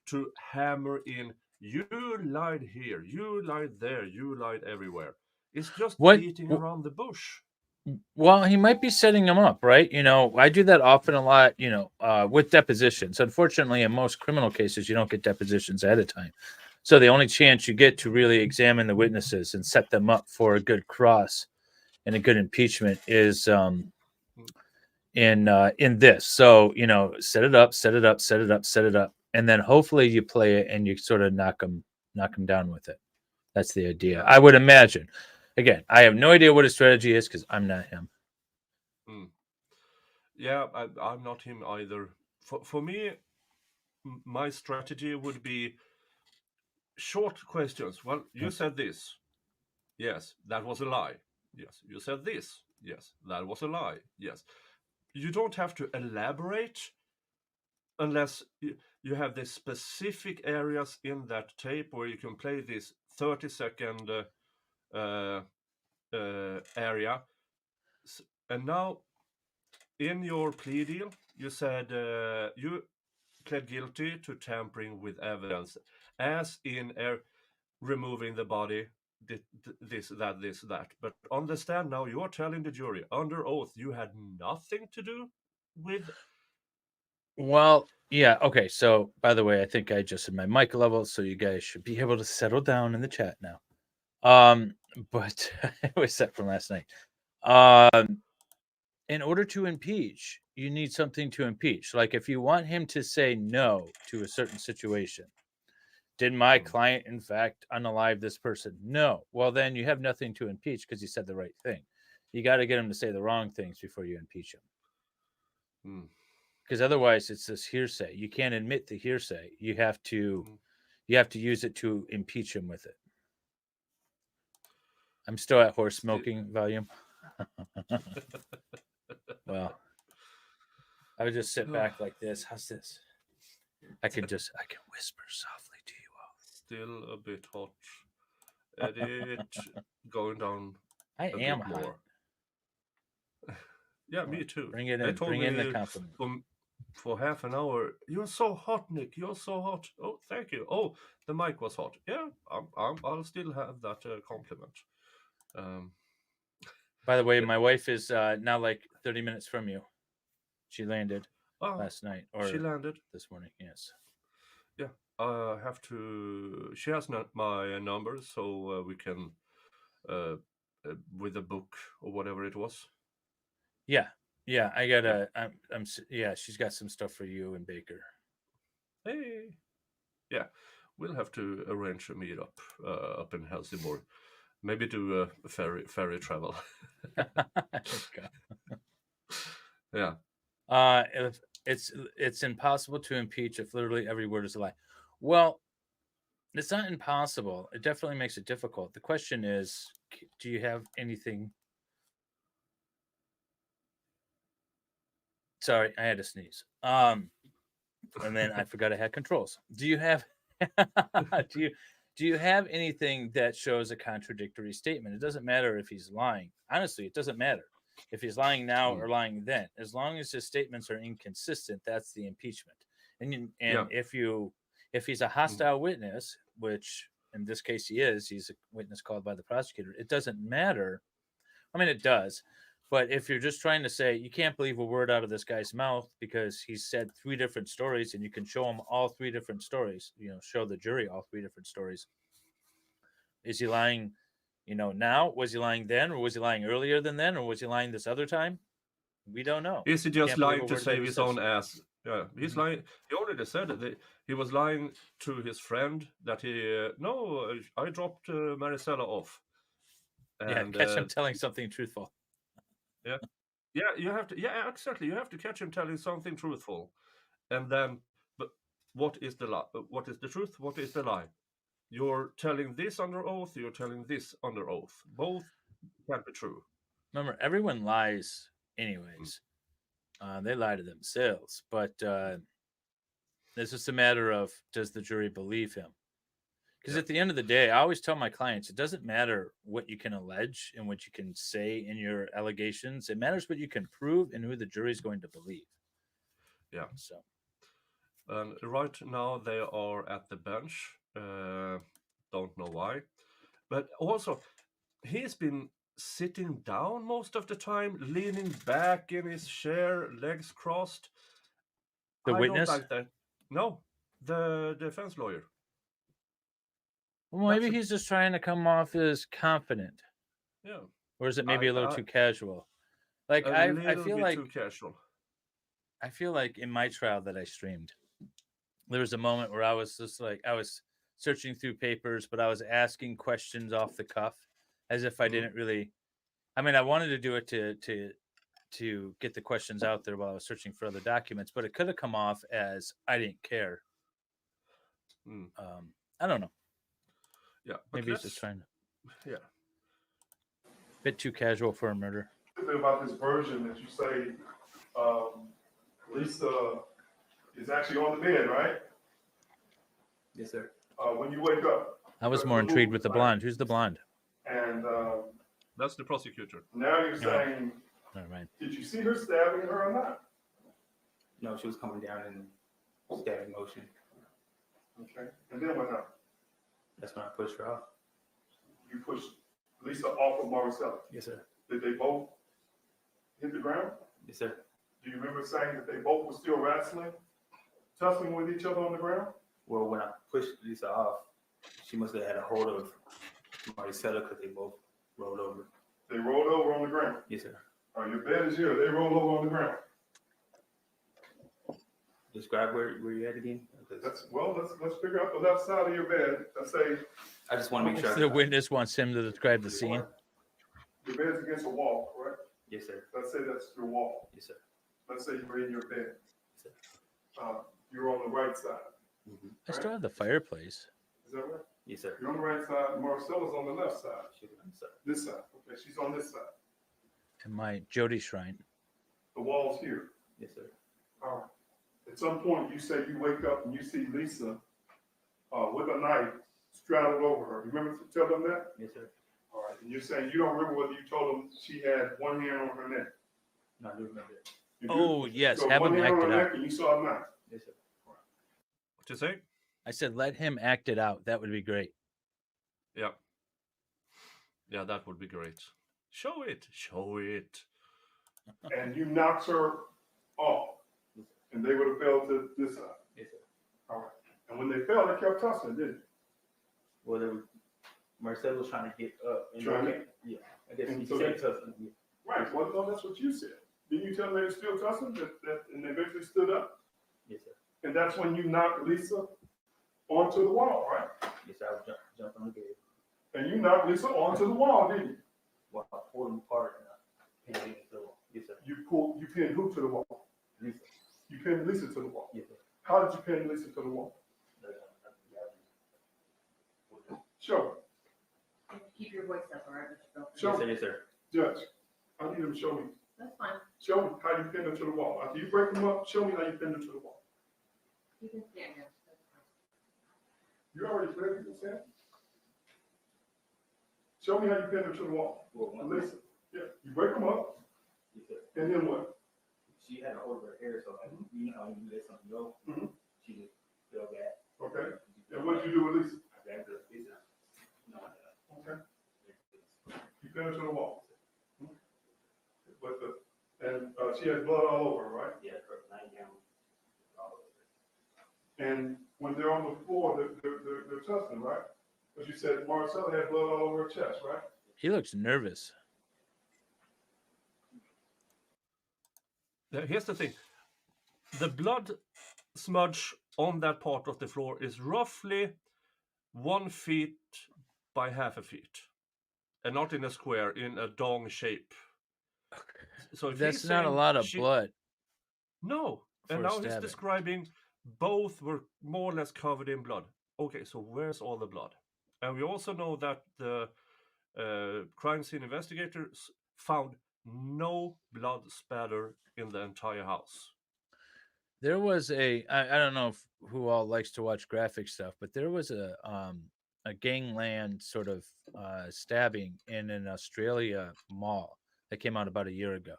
to hammer in, you lied here, you lied there, you lied everywhere. It's just What? beating around the bush. Well, he might be setting them up, right? You know, I do that often a lot, with depositions. Unfortunately, in most criminal cases, you don't get depositions ahead of time. So the only chance you get to really examine the witnesses and set them up for a good cross and a good impeachment is in this. So, set it up, and then hopefully you play it and you sort of knock them down with it. That's the idea. I would imagine. Again, I have no idea what his strategy is because I'm not him. Yeah, I'm not him either. For me, my strategy would be short questions. Well, you said this. Yes, that was a lie. Yes, you said this. Yes, that was a lie. Yes. You don't have to elaborate unless you have the specific areas in that tape where you can play this 30-second area. And now, in your plea deal, you said you pled guilty to tampering with evidence, as in removing the body, this, that. But on the stand now, you are telling the jury under oath you had nothing to do with. Well, yeah, okay. So, by the way, I think I adjusted my mic level, so you guys should be able to settle down in the chat now. But it was set from last night. In order to impeach, you need something to impeach. Like if you want him to say no to a certain situation, did my client in fact unalive this person? No. Well, then you have nothing to impeach because he said the right thing. You got to get him to say the wrong things before you impeach him. Because otherwise it's this hearsay. You can't admit the hearsay. You have to use it to impeach him with it. I'm still at horse smoking volume. Well, I would just sit back like this. How's this? I can whisper softly to you all. Still a bit hot. Edit going down. I a am bit hot. more. Yeah, me too. Bring it They in. told Bring me in the compliment. for half an hour. You're so hot, Nick. You're so hot. Oh, thank you. Oh, the mic was hot. Yeah, I'll still have that compliment. By the way, my wife is now like 30 minutes from you. She landed last night or she landed this morning. Yes. Yeah, I have to. She has not my number, so we can with a book or whatever it was. Yeah. I gotta. I'm. Yeah, she's got some stuff for you and Baker. Hey. Yeah, we'll have to arrange a meetup up in Helsingborg. Maybe do a ferry travel. Yeah. If it's impossible to impeach if literally every word is a lie. Well, it's not impossible. It definitely makes it difficult. The question is, do you have anything? Sorry, I had to sneeze. And then I forgot I had controls. Do you have do you have anything that shows a contradictory statement? It doesn't matter if he's lying. Honestly, it doesn't matter if he's lying now or lying then. As long as his statements are inconsistent, that's the impeachment. And if he's a hostile witness, which in this case he is, he's a witness called by the prosecutor. It doesn't matter. I mean, it does. But if you're just trying to say you can't believe a word out of this guy's mouth because he said 3 different stories and you can show him all 3 different stories, show the jury all 3 different stories. Is he lying, now? Was he lying then? Or was he lying earlier than then? Or was he lying this other time? We don't know. Is he just lying to save his own ass? Yeah, he's lying. He already said that he was lying to his friend that I dropped Marisela off. And, catch him telling something truthful. Yeah, you have to. Yeah, exactly. You have to catch him telling something truthful, and then, but what is the lie? What is the truth? What is the lie? You're telling this under oath. You're telling this under oath. Both can't be true. Remember, everyone lies anyways. They lie to themselves, but it's just a matter of, does the jury believe him? Because at the end of the day, I always tell my clients, it doesn't matter what you can allege and what you can say in your allegations. It matters what you can prove and who the jury is going to believe. Yeah. So, right now they are at the bench. Don't know why, but also he's been sitting down most of the time, leaning back in his chair, legs crossed. The witness? Don't like that. No, the defense lawyer. Well, maybe he's just trying to come off as confident. Yeah. Or is it maybe a little too casual? Like I feel like too casual. I feel like in my trial that I streamed, there was a moment where I was just like, I was searching through papers, but I was asking questions off the cuff as if I didn't really. I mean, I wanted to do it to get the questions out there while I was searching for other documents, but it could have come off as I didn't care. I don't know. Yeah, maybe he's just trying to. Yeah. Bit too casual for a murder. About this version that you say, Lisa is actually on the bed, right? Yes, sir. When you wake up. I was more intrigued with the blonde. Who's the blonde? And That's the prosecutor. now you're saying, Never mind. did you see her stabbing her or not? No, she was coming down in stabbing motion. Okay. And then what happened? That's when I pushed her off. You pushed Lisa off of Marisela. Yes, sir. Did they both hit the ground? Yes, sir. Do you remember saying that they both were still wrestling, tussling with each other on the ground? Well, when I pushed Lisa off, she must have had a hold of Marisela because they both rolled over. They rolled over on the ground. Yes, sir. All right, your bed is here. They rolled over on the ground. Describe where you're at again. Because Let's figure out the left side of your bed. Let's say I just want to make sure. The witness wants him to describe the scene. your bed's against a wall, correct? Yes, sir. Let's say that's your wall. Yes, sir. Let's say you're in your bed. Yes, sir. You're on the right side. Mm-hmm. I still have the fireplace. Is that right? Yes, sir. You're on the right side. Marcella's on the left side. She's on the side. This side. Okay, she's on this side. And my Jody shrine. The wall's here. Yes, sir. All right. At some point, you say you wake up and you see Lisa with a knife straddled over her. You remember to tell them that? Yes, sir. All right. And you're saying you don't remember whether you told them she had one hand on her neck. No, I do remember it. You do? Oh, yes. So Have one him hand act on it her out. neck and you saw a knife. Yes, sir. What you say? I said, let him act it out. That would be great. Yeah. Yeah, that would be great. Show it. Show it. And you knocked her off. And they would have fell to this side. Yes, sir. All right. And when they fell, they kept tussling, didn't Well, they were, Marcel was trying to get up. And Trying to- yeah. I guess and he so said they- tussling. Yeah. they? Right. Well, no, that's what you said. Didn't you tell them they were still tussling? And they eventually stood up? Yes, sir. And that's when you knocked Lisa onto the wall, right? Yes, sir. I was jumping on the bed. And you knocked Lisa onto the wall, didn't you? Well, I pulled him apart and I pinned him to the wall. Yes, sir. You pinned who to the wall? Lisa. You pinned Lisa to the wall. Yes, sir. How did you pin Lisa to the wall? Show. Keep your voice up, all right, Mr. Beltran? Show Yes, sir. me. Yes, sir. Judge, I need him to show me. That's fine. Show me how you pinned her to the wall. After you break them up, show me how you pinned her to the wall. You can stand there. That's fine. You already cleared, you can say it. Show me how you pinned her to the wall. Well, one Lisa, yeah, you break them up, Yes, sir. and then what? She had a hold of her hair, so like, you know how you let something go? Mhm. She just fell back. Okay, and what did you do with Lisa? I grabbed her. Lisa. No, Okay, you pinned her to the wall. But she has blood all over, right? yeah, her nightgown. All over. And when they're on the floor, they're tussling, right? But you said Marcella had blood all over her chest, right? He looks nervous. Now, here's the thing. The blood smudge on that part of the floor is roughly 1 feet by half a feet. And not in a square, in a dong shape. So if That's he's not a saying lot of blood. No. And for now he's stabbing. describing both were more or less covered in blood. Okay, so where's all the blood? And we also know that the crime scene investigators found no blood spatter in the entire house. There was I don't know who all likes to watch graphic stuff, but there was a gangland sort of stabbing in an Australia mall that came out about a year ago.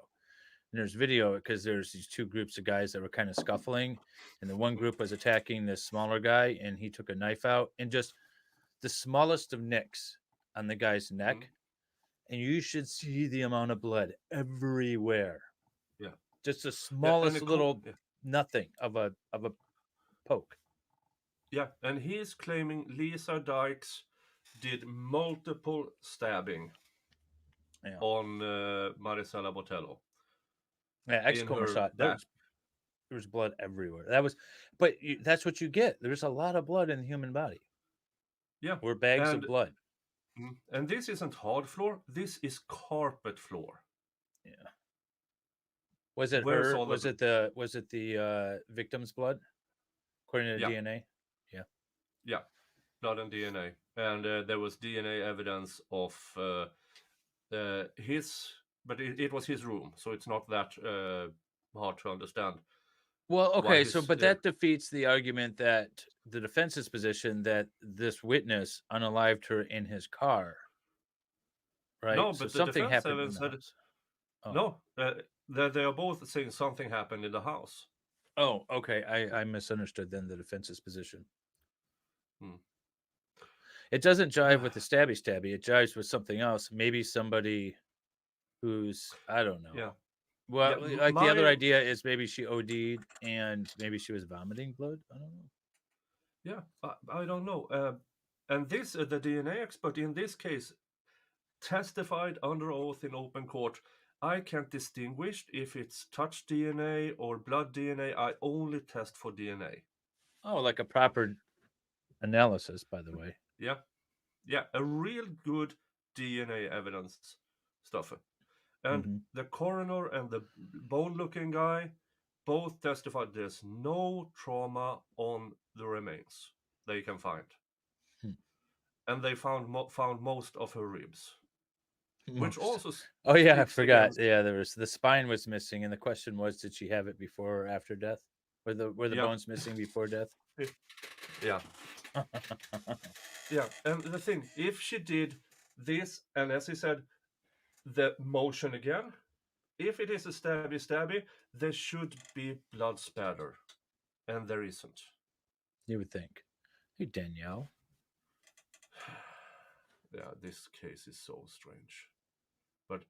And there's video because there's these two groups of guys that were kind of scuffling, and the one group was attacking this smaller guy, and he took a knife out and just the smallest of nicks on the guy's neck, and you should see the amount of blood everywhere. Yeah, just the smallest little nothing of a poke. Yeah, and he's claiming Lisa Dykes did multiple stabbing on Marisela Botello. Yeah, ex-Comer saw it. There was blood everywhere. That's what you get. There's a lot of blood in the human body. Yeah, or bags of blood. And this isn't hard floor. This is carpet floor. Yeah. Was it her? Was it the victim's blood? According to DNA. Yeah. Yeah, blood and DNA, and there was DNA evidence of his, but it was his room, so it's not that hard to understand. Well, While okay, so his, but that defeats the argument that the defense's position that this witness unalived her in his car, right? no, So but the something defense happened even in the said house. Oh, no. They are both saying something happened in the house. oh, okay. I misunderstood then the defense's position. Hmm. It doesn't jive with the stabby. It jives with something else. Maybe somebody who's I don't know. Yeah. Well, Yeah, like the other my idea is maybe she OD'd and maybe she was vomiting blood. I don't know. yeah, I don't know. And this the DNA expert in this case testified under oath in open court. I can't distinguish if it's touch DNA or blood DNA. I only test for DNA. Oh, like a proper analysis, by the way. Yeah, yeah, a real good DNA evidence stuff. And Hmm. the coroner and the bone-looking guy both testified there's no trauma on the remains they can find, Hmm. and they found most of her ribs, which Most. also Oh yeah, I speaks forgot. against. Yeah, there was the spine was missing, and the question was, did she have it before or after death? Were the Yeah, bones missing before death? yeah, yeah. And the thing, if she did this, and as he said, the motion again, if it is a stabby, there should be blood spatter, and there isn't. You would think. Hey, Danielle. Yeah, this case is so strange. But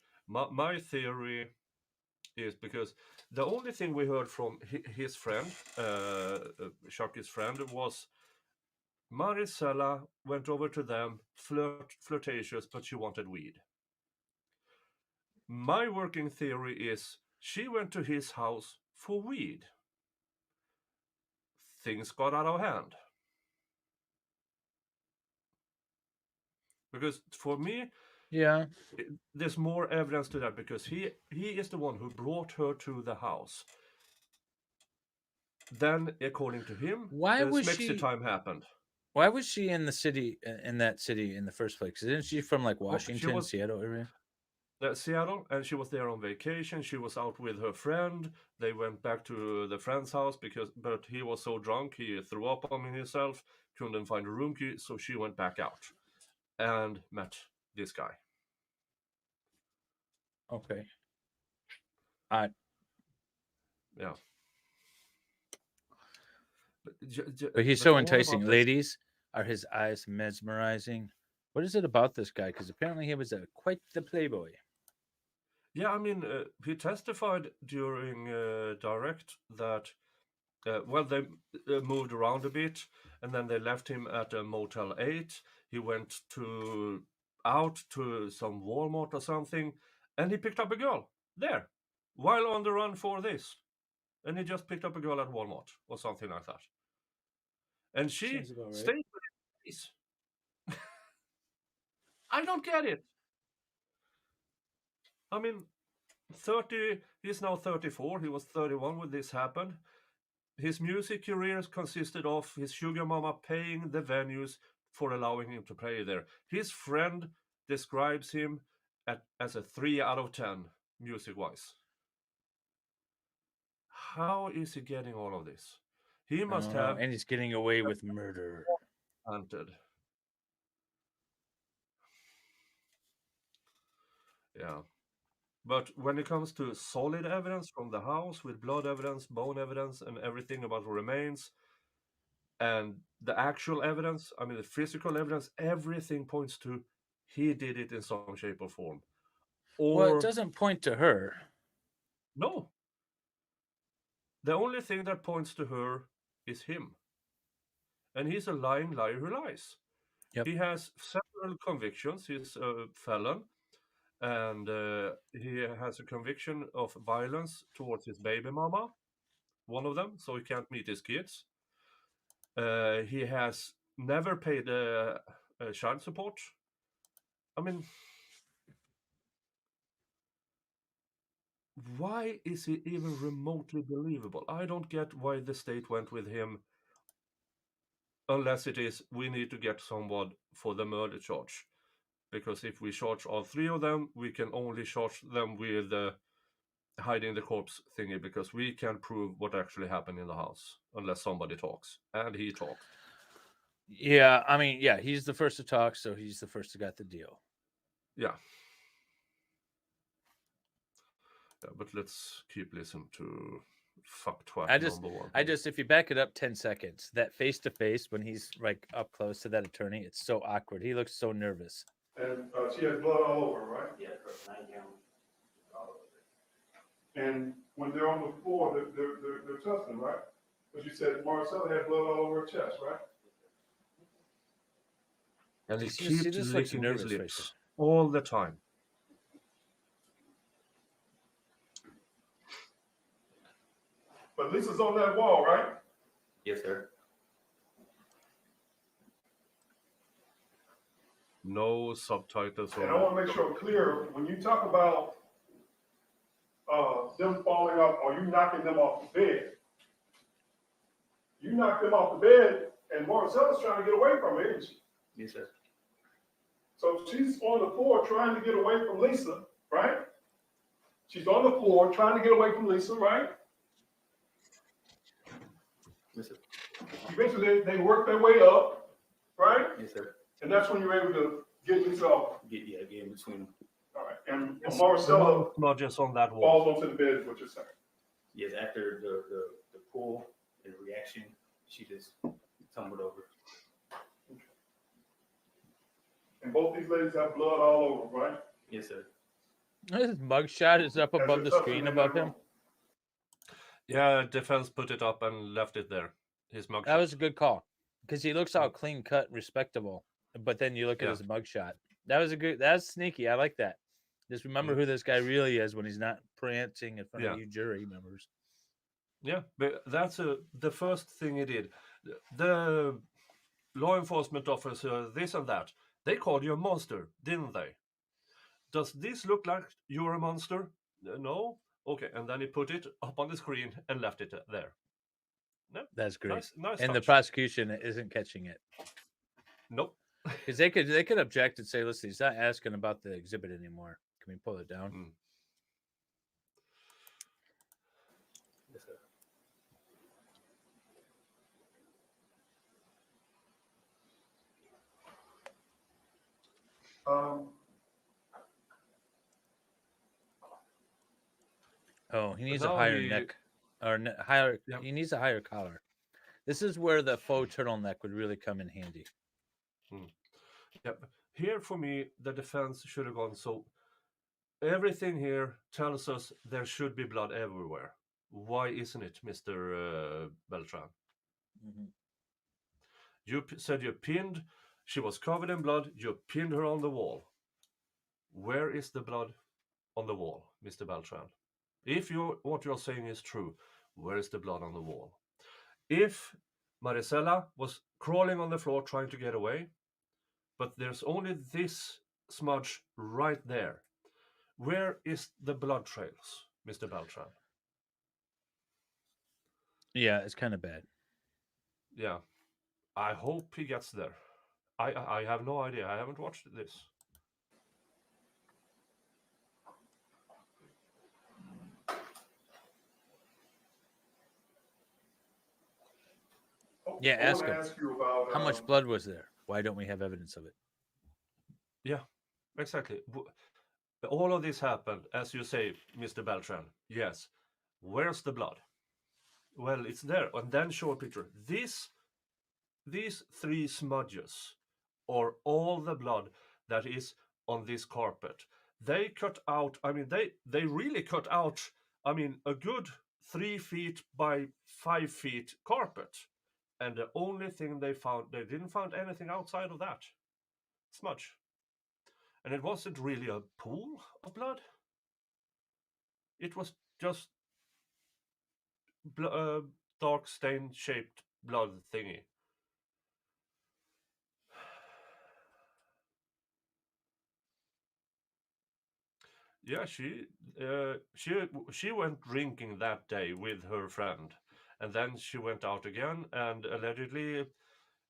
my theory is because the only thing we heard from his friend, Chuckys' friend, was Marisela went over to them, flirtatious, but she wanted weed. My working theory is she went to his house for weed. Things got out of hand. Because for me, Yeah. there's more evidence to that because he is the one who brought her to the house. Then, according to him, Why was Smexy she? time happened. Why was she in the city in that city in the first place? Isn't she from like Oh, she Washington, was Seattle area? Seattle, and she was there on vacation. She was out with her friend. They went back to the friend's house but he was so drunk he threw up on himself. Couldn't find a room key, so she went back out and met this guy. Okay. I Yeah, But he's but so all enticing. about this. Ladies, are his eyes mesmerizing? What is it about this guy? Because apparently he was quite the playboy. Yeah, I mean, he testified during direct that. Well, they moved around a bit, and then they left him at a Motel 8. He went out to some Walmart or something, and he picked up a girl there while on the run for this. And he just picked up a girl at Walmart or something like that. And she Sounds about right. stayed with him. I don't get it. I mean, 30, he's now 34. He was 31 when this happened. His music career consisted of his sugar mama paying the venues for allowing him to play there. His friend describes him as a 3 out of 10 music-wise. How is he getting all of this? He I must don't know. have And he's getting away with murder. hunted. Yeah. But when it comes to solid evidence from the house with blood evidence, bone evidence, and everything about the remains, and the actual evidence, I mean, the physical evidence, everything points to he did it in some shape or form. Well, it Or, doesn't point to her. no, the only thing that points to her is him. And he's a lying liar who lies. Yep. He has several convictions. He's a felon, and he has a conviction of violence towards his baby mama, one of them, so he can't meet his kids. He has never paid child support. I mean, why is he even remotely believable? I don't get why the state went with him, unless it is we need to get someone for the murder charge. Because if we charge all three of them, we can only charge them with hiding the corpse thingy because we can't prove what actually happened in the house unless somebody talks, and he talked. Yeah, I mean, yeah, he's the first to talk, so he's the first to got the deal. Yeah. But let's keep listening to fuck twat number one. If you back it up 10 seconds, that face to face when he's like up close to that attorney, it's so awkward. He looks so nervous. And she has blood all over, right? Yeah, nightgown. And when they're on the floor, they're testing, right? Because you said Marisela had blood all over her chest, right? And he She keeps just looks licking nervous his right lips all the time. But Lisa's on that wall, right? Yes, sir. No subtitles. And I want to make sure I'm clear, when you talk about them falling off or you knocking them off the bed, you knocked them off the bed and Marisela's trying to get away from it, isn't she? Yes, sir. So she's on the floor trying to get away from Lisa, right? She's on the floor trying to get away from Lisa, right? Yes, sir. Eventually they work their way up, right? Yes, sir. And that's when you're able to get Lisa off. Get in between them. All right. And Yes, Marisela not just on that wall. falls onto the bed is what you're saying. Yes, after the pull and the reaction, she just tumbled over. And both these ladies have blood all over, right? Yes, sir. His mugshot is up above the screen above him. Yeah, defense put it up and left it there. His mugshot. That was a good call because he looks all clean cut, respectable. But then you look at his mugshot. That's sneaky. I like that. Just remember who this guy really is when he's not prancing in front of you jury members. Yeah, but that's the first thing he did. The law enforcement officer, this and that, they called you a monster, didn't they? Does this look like you're a monster? No? Okay, and then he put it up on the screen and left it there. No, that's great. Nice and touch. The prosecution isn't catching it. Nope. Because they could object and say, listen, he's not asking about the exhibit anymore. Can we pull it down? Yes, sir. Oh, he needs a higher neck, or higher. Yep. He needs a higher collar. This is where the faux turtleneck would really come in handy. Yep. Here, for me, the defense should have gone. So everything here tells us there should be blood everywhere. Why isn't it, Mr. Beltran? You said you pinned. She was covered in blood. You pinned her on the wall. Where is the blood on the wall, Mr. Beltran? If what you're saying is true, where is the blood on the wall? If Marisela was crawling on the floor trying to get away, but there's only this smudge right there, where is the blood trails, Mr. Beltran? Yeah, it's kind of bad. Yeah. I hope he gets there. I have no idea. I haven't watched this. Yeah, ask him. About, how much blood was there? Why don't we have evidence of it? Yeah, exactly. All of this happened, as you say, Mr. Beltran. Yes. Where's the blood? Well, it's there. And then show a picture. These 3 smudges are all the blood that is on this carpet. They cut out, they really cut out, a good 3 feet by 5 feet carpet. And the only thing they didn't find anything outside of that smudge. And it wasn't really a pool of blood. It was just dark stain shaped blood thingy. Yeah, she went drinking that day with her friend, and then she went out again, and allegedly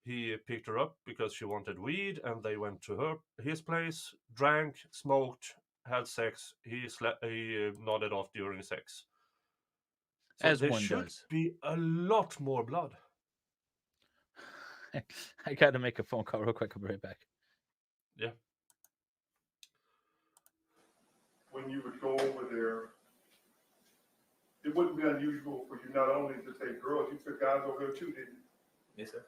he picked her up because she wanted weed, and they went to his place, drank, smoked, had sex, he nodded off during sex. So As there one should does. be a lot more blood. I got to make a phone call real quick. I'll be right back. Yeah. When you would go over there, it wouldn't be unusual for you not only to take girls, you took guys over there too, didn't you? Yes, sir.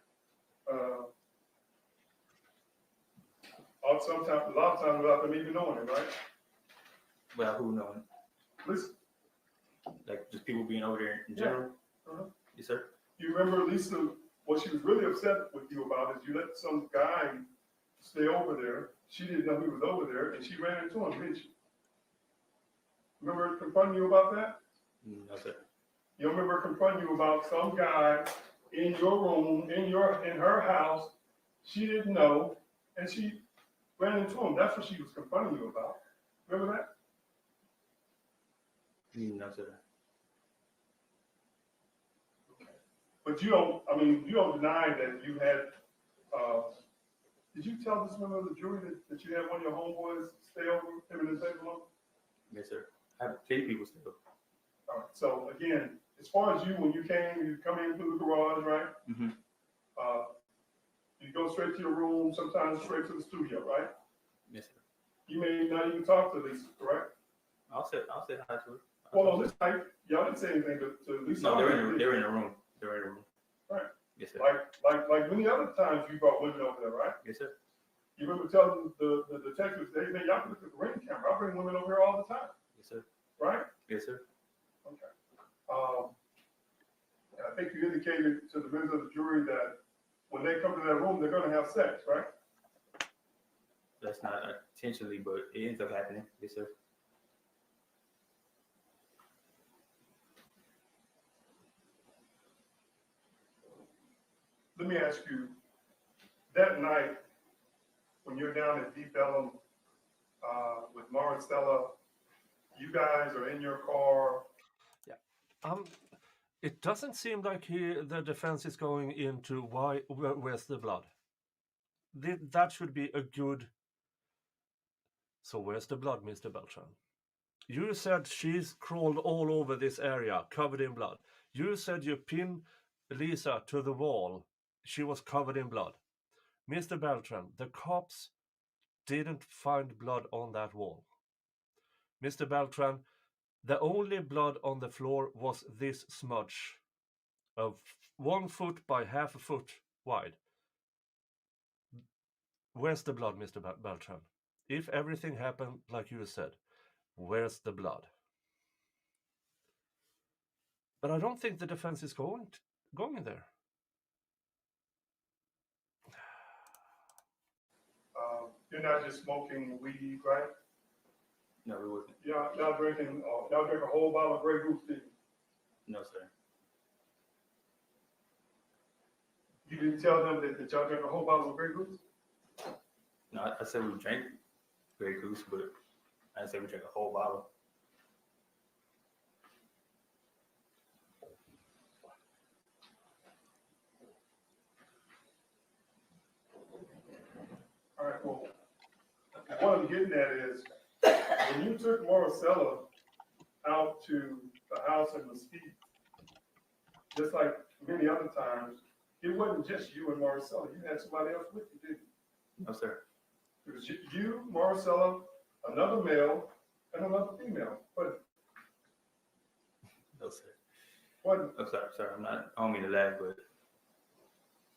Sometimes, a lot of times without them even knowing it, right? Well, who knows? Listen, Like just people being over there in general. uh-huh. Yes, sir. You remember Lisa, what she was really upset with you about is you let some guy stay over there. She didn't know he was over there, and she ran into him, didn't she? Remember her confronting you about that? No, sir. You remember her confronting you about some guy in your room, in her house. She didn't know, and she ran into him. That's what she was confronting you about. Remember that? No, sir. But you don't deny that you had, did you tell this member of the jury that you had one of your homeboys stay over him in his bedroom? Yes, sir. I have plenty people still. All right, so again, as far as you, when you come in through the garage, right? Mm-hmm. You go straight to your room, sometimes straight to the studio, right? Yes, sir. You may not even talk to Lisa, correct? I'll say hi to her. Well, on this night, y'all didn't say anything to Lisa. No, they're in the room. They're in the room. Right. Yes, sir. Like many other times you brought women over there, right? Yes, sir. You remember telling the detectives, hey man, y'all can look at the ring camera. I bring women over here all the time, Yes, sir. right? Yes, sir. Okay. And I think you indicated to the members of the jury that when they come to that room, they're going to have sex, right? That's not intentionally, but it ends up happening. Yes, sir. Let me ask you, that night when you're down at Deep Ellum with Marisela, you guys are in your car. It doesn't seem like the defense is going into where's the blood. That should be a good. So where's the blood, Mr. Beltran? You said she's crawled all over this area, covered in blood. You said you pinned Lisa to the wall. She was covered in blood. Mr. Beltran, the cops didn't find blood on that wall. Mr. Beltran, the only blood on the floor was this smudge of 1 foot by half a foot wide. Where's the blood, Mr. Beltran? If everything happened like you said, where's the blood? But I don't think the defense is going there. You're not just smoking weed, right? No, it wasn't. Y'all drink a whole bottle of Grey Goose, didn't you? No, sir. You didn't tell them that y'all drank a whole bottle of Grey Goose? No, I said we drank Grey Goose, but I didn't say we drank a whole bottle. All right, well, what I'm getting at is, when you took Marisela out to the house in Mesquite, just like many other times, it wasn't just you and Marisela. You had somebody else with you, didn't you? No, sir. It was you, Marisela, another male, and another female. But No, sir. what? I'm sorry. I don't mean to laugh, but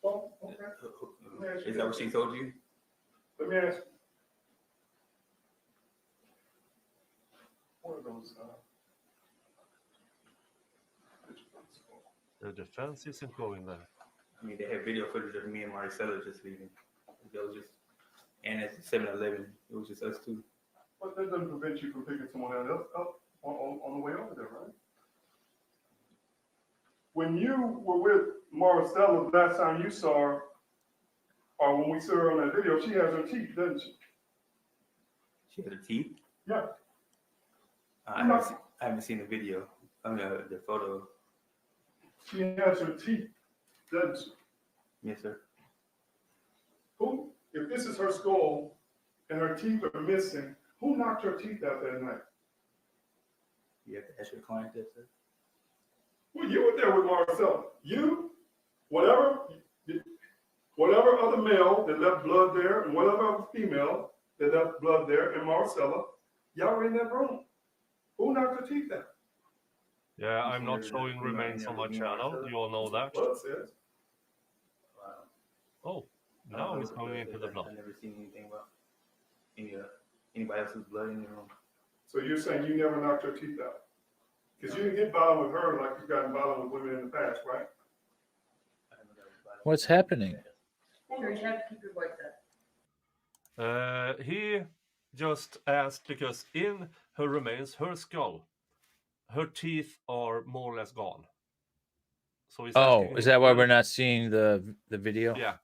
Well, okay. is that what she told you? Let me ask you. What are those? The defense isn't going there. I mean, they had video footage of me and Marisela just leaving. That was just, and at 7-Eleven, it was just us two. But that doesn't prevent you from picking someone else up on the way over there, right? When you were with Marisela last time you saw her, or when we saw her on that video, she has her teeth, doesn't she? She had her teeth. Yeah. I haven't seen the video. I mean, the photo. She has her teeth, doesn't she? Yes, sir. If this is her skull and her teeth are missing, Who knocked her teeth out that night? You have to ask your client that, sir. Well, you were there with Marcella. You, whatever other male that left blood there, and whatever other female that left blood there, and Marcella, y'all were in that room. Who knocked her teeth out? Yeah, I'm not showing remains on my channel. You all know that. Blood says. Wow. Oh, I don't now know he's what going blood into says. the blood. I've never seen anything about anybody else's blood in the room. So you're saying you never knocked her teeth out? Because you didn't get violent with her like you've gotten violent with women in the past, right? I haven't got a blood. What's happening? Sir, you have to keep your voice up. He just asked because in her remains, her skull, her teeth are more or less gone. So he's Oh, asking is him, that why well, we're not seeing the video? Yeah,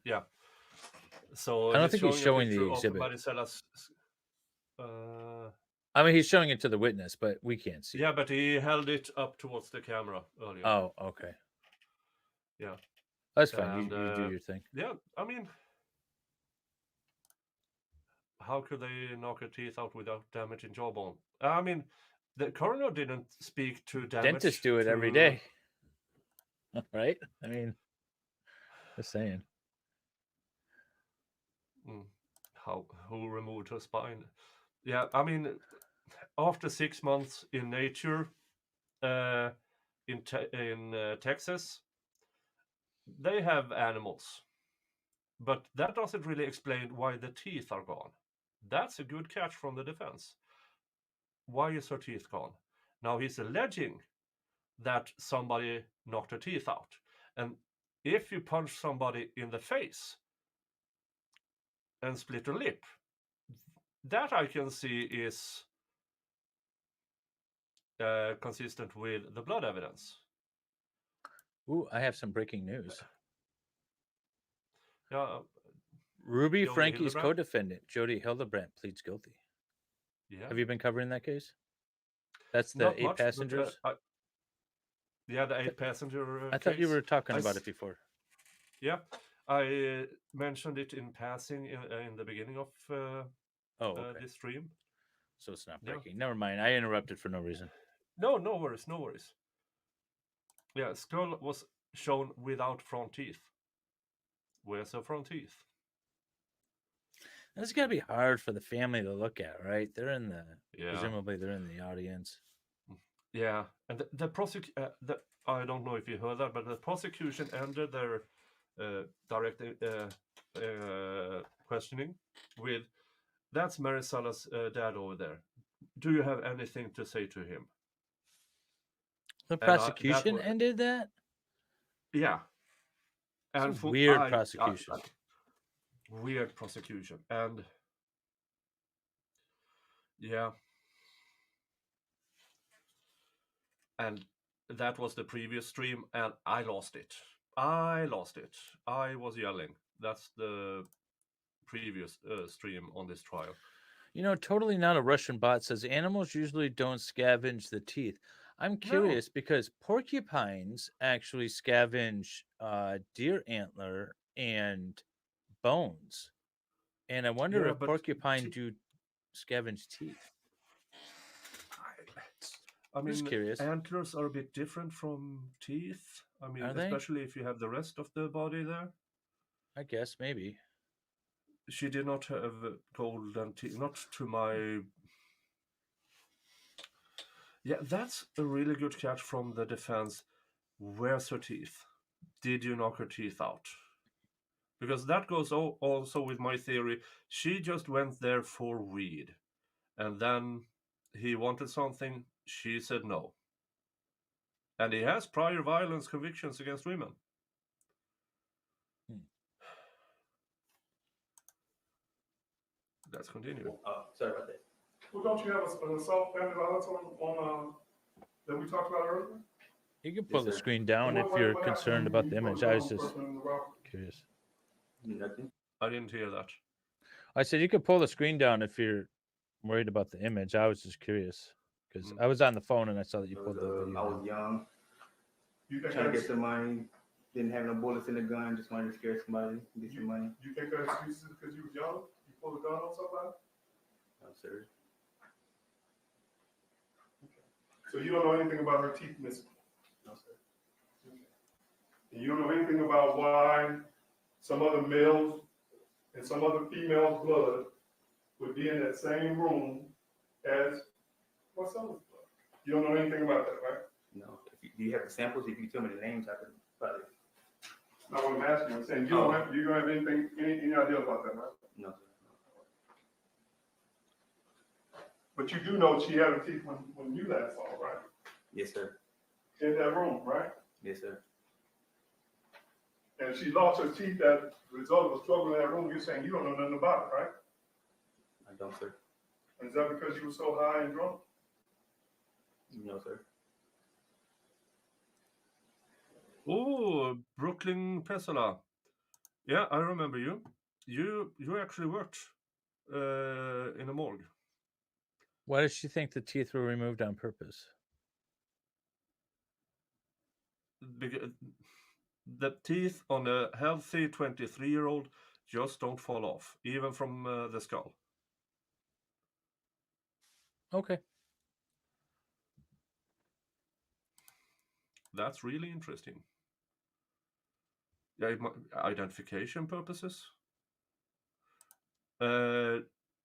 yeah. So I don't he's think he's showing the a picture exhibit. of Marisela's. I mean, he's showing it to the witness, but we can't see. Yeah, but he held it up towards the camera earlier. Oh, okay. Yeah. That's fine. And, You do your thing. Yeah, I mean, how could they knock her teeth out without damaging jawbone? I mean, the coroner didn't speak to damage. Dentists do it every day. Right? I mean, just saying. Who removed her spine? Yeah, I mean, after 6 months in nature, in Texas, they have animals, but that doesn't really explain why the teeth are gone. That's a good catch from the defense. Why is her teeth gone? Now he's alleging that somebody knocked her teeth out, and if you punch somebody in the face and split her lip, that I can see is consistent with the blood evidence. Ooh, I have some breaking news. Yeah, Ruby Jody Frankie's Hildebrand? co-defendant, Jody Hildebrandt, pleads guilty. yeah. Have you been covering that case? That's the Not 8 much, but, passengers? yeah, the 8 passenger. I thought you case. were talking I about s- it before. Yeah, I mentioned it in passing in the beginning of Oh, okay. this stream. So it's not Yeah. breaking. Never mind. I interrupted for no reason. No worries, no worries. Yeah, skull was shown without front teeth. Where's the front teeth? That's got to be hard for the family to look at, right? They're in the Yeah. presumably they're in the audience. Yeah, and the I don't know if you heard that, but the prosecution ended their direct questioning with, "That's Marisela's dad over there. Do you have anything to say to him?" The that prosecution was- ended that? Yeah, and It's a weird prosecution. Weird prosecution, and yeah, and that was the previous stream, and I lost it. I was yelling. That's the previous stream on this trial. You know, totally not a Russian bot says animals usually don't scavenge the teeth. I'm curious because porcupines actually scavenge deer antler and bones. And I wonder Yeah, if but porcupine do scavenge teeth. I Just mean, curious. antlers are a bit different from teeth. I mean, Are they? especially if you have the rest of the body there. I guess maybe. She did not have golden teeth, not to my. Yeah, that's a really good catch from the defense. Where's her teeth? Did you knock her teeth out? Because that goes also with my theory. She just went there for weed. And then he wanted something. She said no. And he has prior violence convictions against women. Let's continue. Oh, sorry about that. Well, don't you have an assault family violence on that we talked about earlier? You can pull Yes, the sir. screen down if What you're happened concerned when about you the put image. the I was just person in the robbery? curious. Nothing. I didn't hear that. I said you could pull the screen down if you're worried about the image. I was just curious because I was on the phone and I saw that you pulled the video. I was young, You think trying to that's, get the money. Didn't have no bullets in the gun. Just wanted to scare somebody, get some money. you think that excuses because you was young? You pulled a gun on somebody? No, sir. So you don't know anything about her teeth missing? No, sir. And you don't know anything about why some other males and some other female's blood would be in that same room as what's someone's blood? You don't know anything about that, right? No. Do you have the samples? If you tell me the names, I could probably. Not what I'm asking. I'm saying you don't have anything, any idea about that, right? No, sir. But you do know she had her teeth when you last saw her, right? Yes, sir. In that room, right? Yes, sir. And she lost her teeth as a result of a struggle in that room. You're saying you don't know nothing about it, right? I don't, sir. And is that because you were so high and drunk? No, sir. Oh, Brooklyn Pesala. Yeah, I remember you. You actually worked in a morgue. Why does she think the teeth were removed on purpose? The teeth on a healthy 23-year-old just don't fall off, even from the skull. Okay. That's really interesting. Yeah, identification purposes.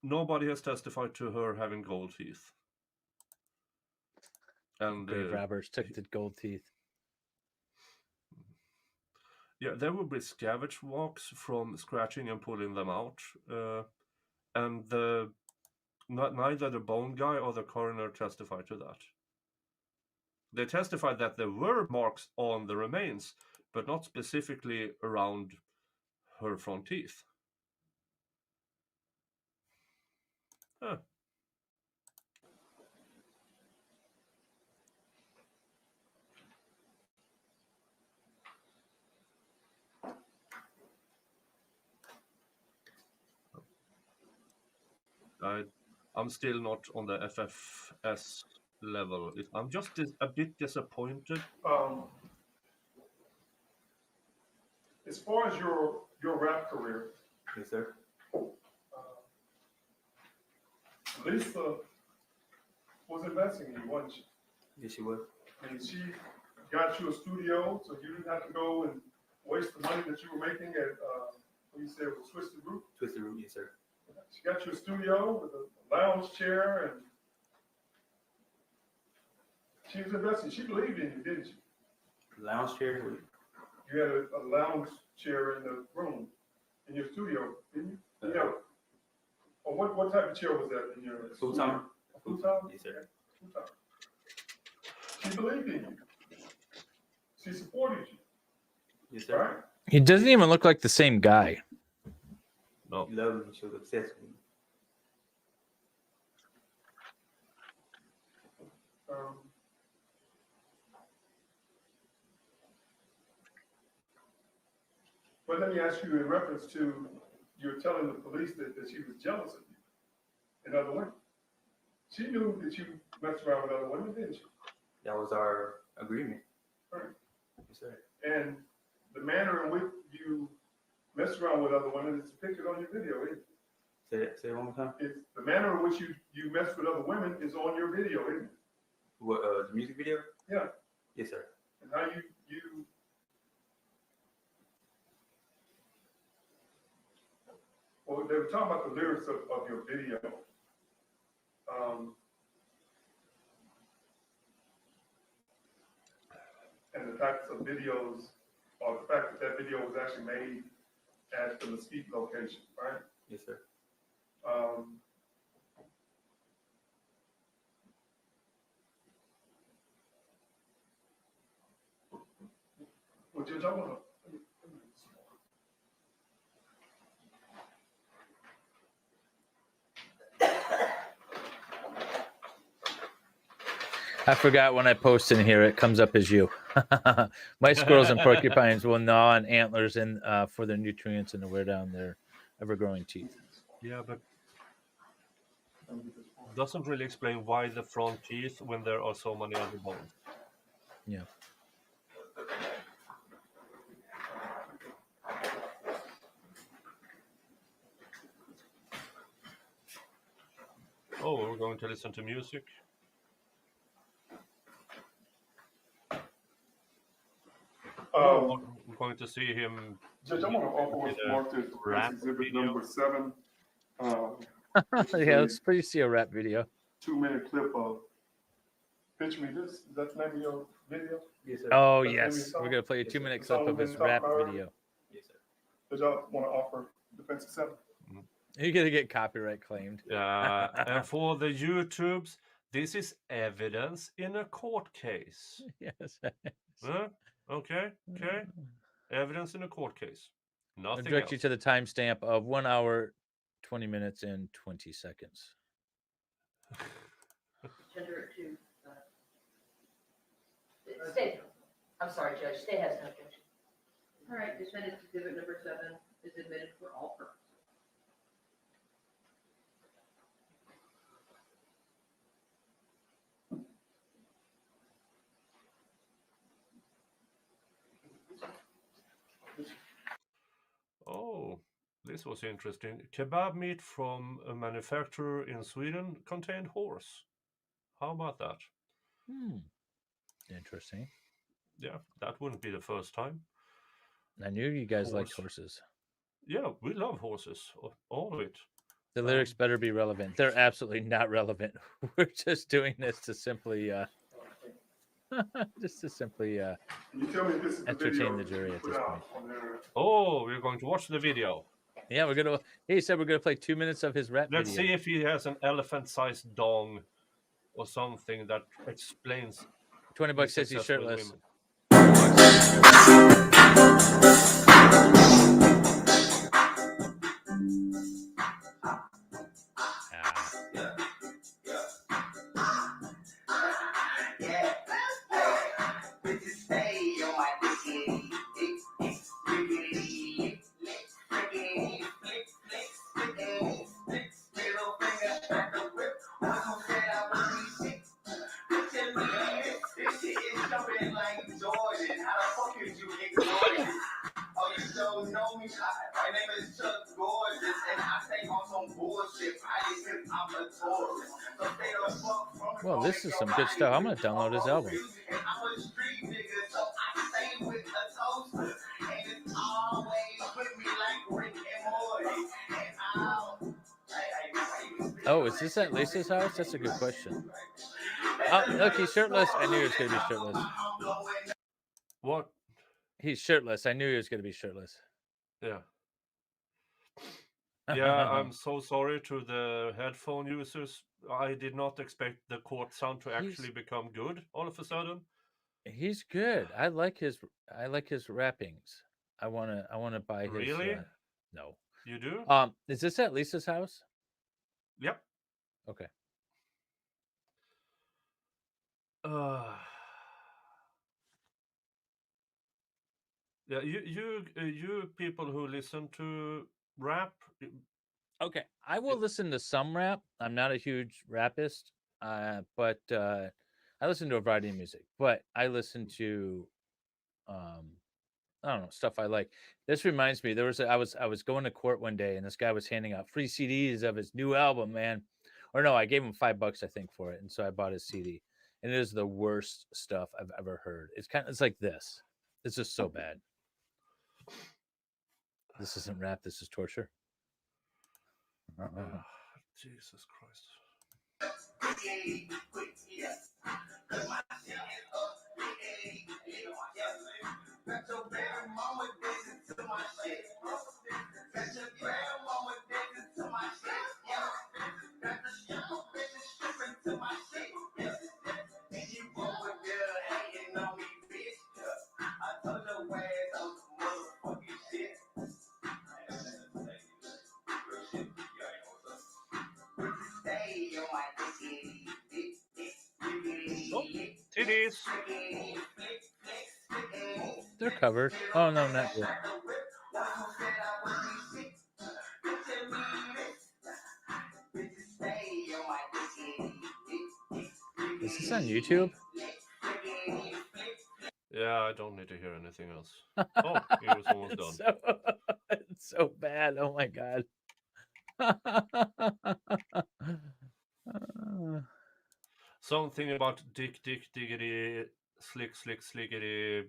Nobody has testified to her having gold teeth. And Grave robbers took the gold teeth. yeah, there will be scavenge marks from scratching and pulling them out. And neither the bone guy or the coroner testified to that. They testified that there were marks on the remains, but not specifically around her front teeth. Huh. I'm still not on the FFS level. I'm just a bit disappointed. As far as your rap career, Yes, sir. Lisa was investing in you, wasn't she? Yes, she was. And she got you a studio, so you didn't have to go and waste the money that you were making at, what you said was Twisted Root. Twisted Root, yes, sir. She got you a studio with a lounge chair, and she was investing. She believed in you, didn't she? Lounge chair. You had a lounge chair in the room, in your studio, didn't you? Yeah. Or what type of chair was that in your Futon. A futon? Yes, sir. Futon. She believed in you. She supported you. Yes, sir. Right? He doesn't even look like the same guy. No. She loved me. She was obsessed with me. But let me ask you in reference to you're telling the police that she was jealous of you and other women. She knew that you messed around with other women, didn't she? That was our agreement. Right. Yes, sir. And the manner in which you messed around with other women is depicted on your video, isn't it? Say it one more time. It's the manner in which you messed with other women is on your video, isn't it? What, the music video? Yeah. Yes, sir. And how you well, they were talking about the lyrics of your video. And the types of videos, or the fact that video was actually made at the Mesquite location, right? Yes, sir. What you're talking about? I forgot when I post in here, it comes up as you. My squirrels and porcupines will gnaw on antlers and for their nutrients and to wear down their ever-growing teeth. Yeah, but doesn't really explain why the front teeth when there are so many other bones. Yeah. Oh, we're going to listen to music. We're going to see him. Judge, I want to offer what's marked as rap exhibit video. number 7. Yeah, let's please see a rap video. 2-minute clip of Pitch Me This. Is that the name of your video? Yes, sir. Oh That's yes, maybe a song. we're gonna play a Yes, sir. 2-minute The clip song of been his talked rap about already? video. Yes, sir. Did y'all want to offer Defense of 7? You're gonna get copyright claimed. And for the YouTubes, this is evidence in a court case. Yes. Okay. Evidence in a court case. I'll Nothing direct else. you to the timestamp of 1 hour, 20 minutes, and 20 seconds. Gender it to, State, I'm sorry, Judge, state has no objection. all right, defendant's exhibit number 7 is admitted for all purposes. Oh, this was interesting. Kebab meat from a manufacturer in Sweden contained horse. How about that? Interesting. Yeah, that wouldn't be the first time. I knew you guys liked Horse. horses. Yeah, we love horses. All of it. The lyrics better be relevant. They're absolutely not relevant. We're just doing this to simply, just to simply Can you tell me if this is the entertain video the jury you at put this out point. on there? Oh, we're going to watch the video. Yeah, we're gonna. He said we're gonna play 2 minutes of his rap Let's video. see if he has an elephant-sized dong or something that explains. $20 his says he's success with shirtless. women. Well, this is some good stuff. I'm gonna download his album. Oh, is this at Lisa's house? That's a good question. Oh, look, he's shirtless. I knew he was gonna be shirtless. What? He's shirtless. I knew he was gonna be shirtless. Yeah. Yeah, I'm so sorry to the headphone users. I did not expect the court sound to actually become good all of a sudden. He's good. I like his rappings. I wanna buy his. Really? No. You do? Is this at Lisa's house? Yep. Okay. Yeah, you people who listen to rap. Okay, I will listen to some rap. I'm not a huge rappist, but I listen to a variety of music. But I listen to, I don't know, stuff I like. This reminds me, I was going to court one day, and this guy was handing out free CDs of his new album, man. Or no, I gave him $5, I think, for it, and so I bought his CD. And it is the worst stuff I've ever heard. It's like this. It's just so bad. This isn't rap. This is torture. Jesus Christ. Oh, titties. They're covered. Oh no, not yet. Is this on YouTube? Yeah, I don't need to hear anything else. Oh, he was almost done. It's so bad. Oh my god. Something about dick, diggity, slickety.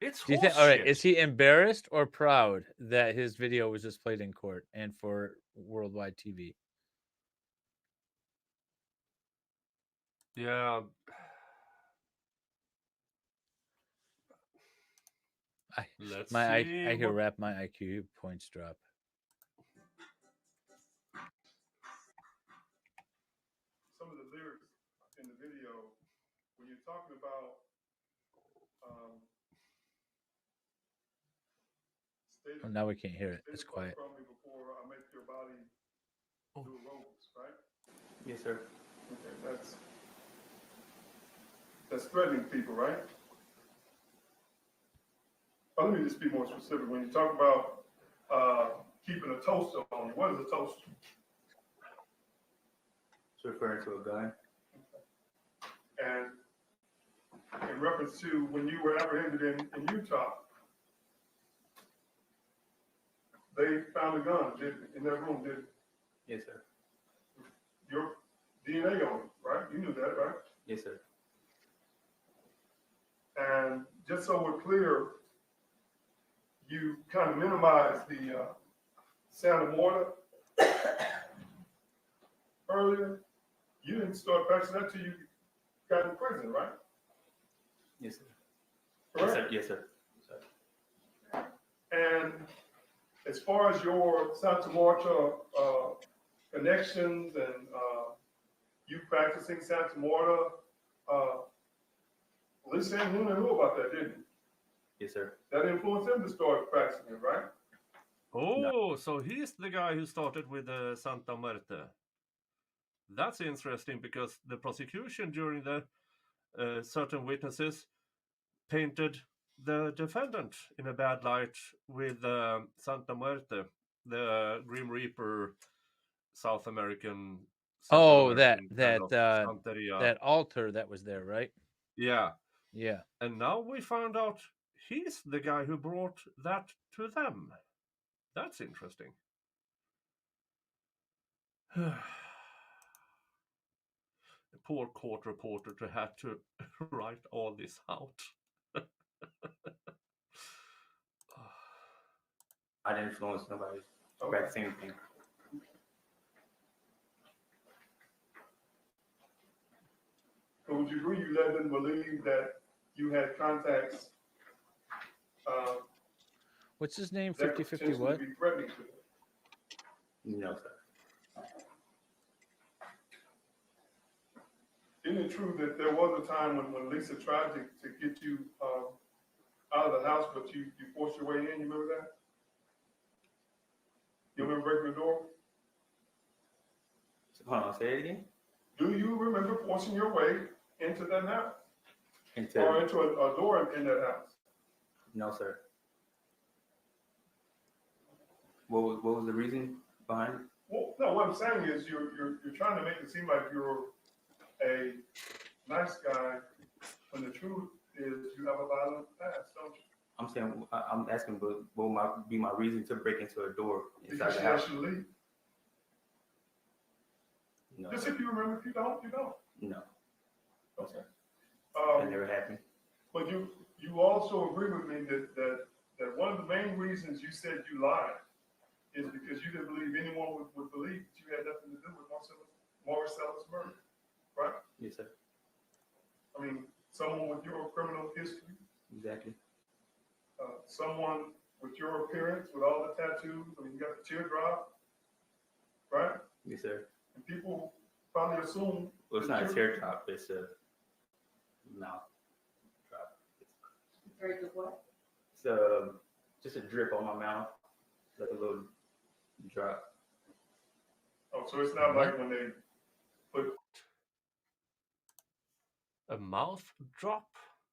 It's Do you think? All right, horseshit. is he embarrassed or proud that his video was just played in court and for worldwide TV? Yeah. Let's see. I hear rap. My IQ points drop. Some of the lyrics in the video, when you're talking about state Oh, of, now we can't hear it. state It's of quiet. from me before I make your body do roles, right? Yes, sir. Okay, that's threatening people, right? But let me just be more specific. When you talk about keeping a toaster on you, what is a toaster? It's referring to a gun. And in reference to when you were apprehended in Utah, they found a gun in that room, did Yes, sir. your DNA on it, right? You knew that, right? Yes, sir. And just so we're clear, you kind of minimized the Santa Morta earlier. You didn't start practicing that till you got in prison, right? Yes, sir. Correct? Yes, sir. Yes, sir. And as far as your Santa Morta connections and you practicing Santa Morta, Lisa and Luna knew about that, didn't you? Yes, sir. That influenced him to start practicing it, right? Oh, so he's the guy who started with Santa Muerte. That's interesting because the prosecution during the certain witnesses painted the defendant in a bad light with Santa Muerte, the Grim Reaper, South American. Oh, Central that American kind that of Santeria. that altar that was there, right? Yeah. Yeah. And now we found out he's the guy who brought that to them. That's interesting. Poor court reporter to have to write all this out. I didn't influence nobody. Okay. Right, same thing. So would you agree you led them to believe that you had contacts What's his name? that 50-50 potentially what? be threatening to them? No, sir. Isn't it true that there was a time when Lisa tried to get you out of the house, but you forced your way in? You remember that? You remember breaking the door? Hold on, say it again. Do you remember forcing your way into that house? Or Into into a door in that house? no, sir. What was the reason behind it? Well, no, what I'm saying is you're trying to make it seem like you're a nice guy when the truth is you have a violent past, don't you? I'm saying I'm asking, but what would be my reason to break into a door inside Because the she house? asked you to leave. No, Just sir. if you remember, if you don't, you don't. No, Okay. that never happened. But you also agree with me that one of the main reasons you said you lied is because you didn't believe anyone would believe that you had nothing to do with Marisela's murder, right? Yes, sir. I mean, someone with your criminal history, Exactly. someone with your appearance, with all the tattoos, I mean, you got the teardrop, right? Yes, sir. And people probably assume. Well, it's that not a you're- teardrop. It's a mouth drop. Very good what? It's just a drip on my mouth, like a little drop. Oh, so it's not like when they put. A mouth drop?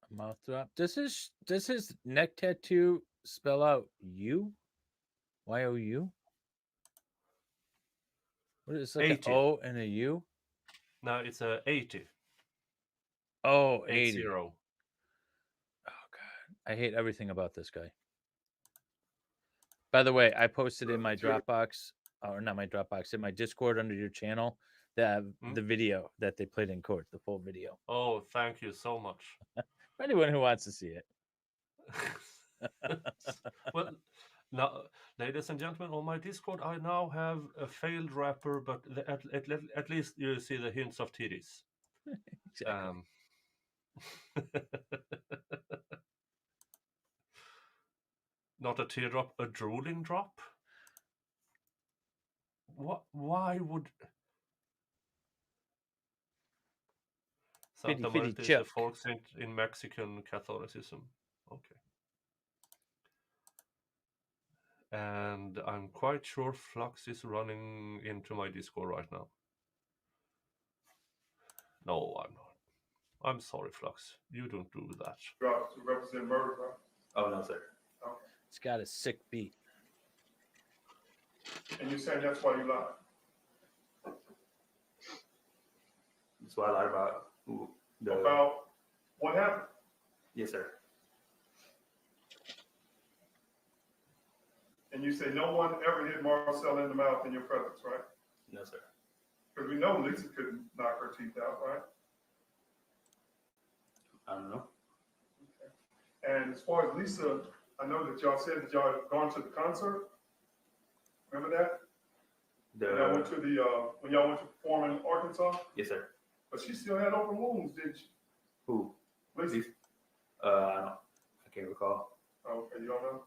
A mouth drop. Does his neck tattoo spell out you? Y-O-U? What is it, like 80. an O and a U? No, it's a 80. Oh, 80. 80. Oh god. I hate everything about this guy. By the way, I posted in my Dropbox or not my Dropbox, in my Discord under your channel, the video that they played in court, the full video. Oh, thank you so much. For anyone who wants to see it. Well, now, ladies and gentlemen, on my Discord, I now have a failed rapper, but at least you see the hints of titties. Exactly. Not a teardrop, a drooling drop? What? Why would Santa Fitty, fitty Marta is a chuck. folk saint in Mexican Catholicism? Okay. And I'm quite sure Flux is running into my Discord right now. No, I'm not. I'm sorry, Flux. You don't do that. Drops to represent murder, right? Oh, no, sir. Okay. It's got a sick beat. And you're saying that's why you lied? That's why I lied about About what happened? Yes, sir. And you say no one ever hit Marisela in the mouth in your presence, right? No, sir. Because we know Lisa couldn't knock her teeth out, right? I don't know. Okay. And as far as Lisa, I know that y'all said that y'all had gone to the concert. Remember that? When y'all went to when y'all went to perform in Arkansas? Yes, sir. But she still had open wounds, didn't she? Who? Lisa? I can't recall. Oh, okay, you don't know?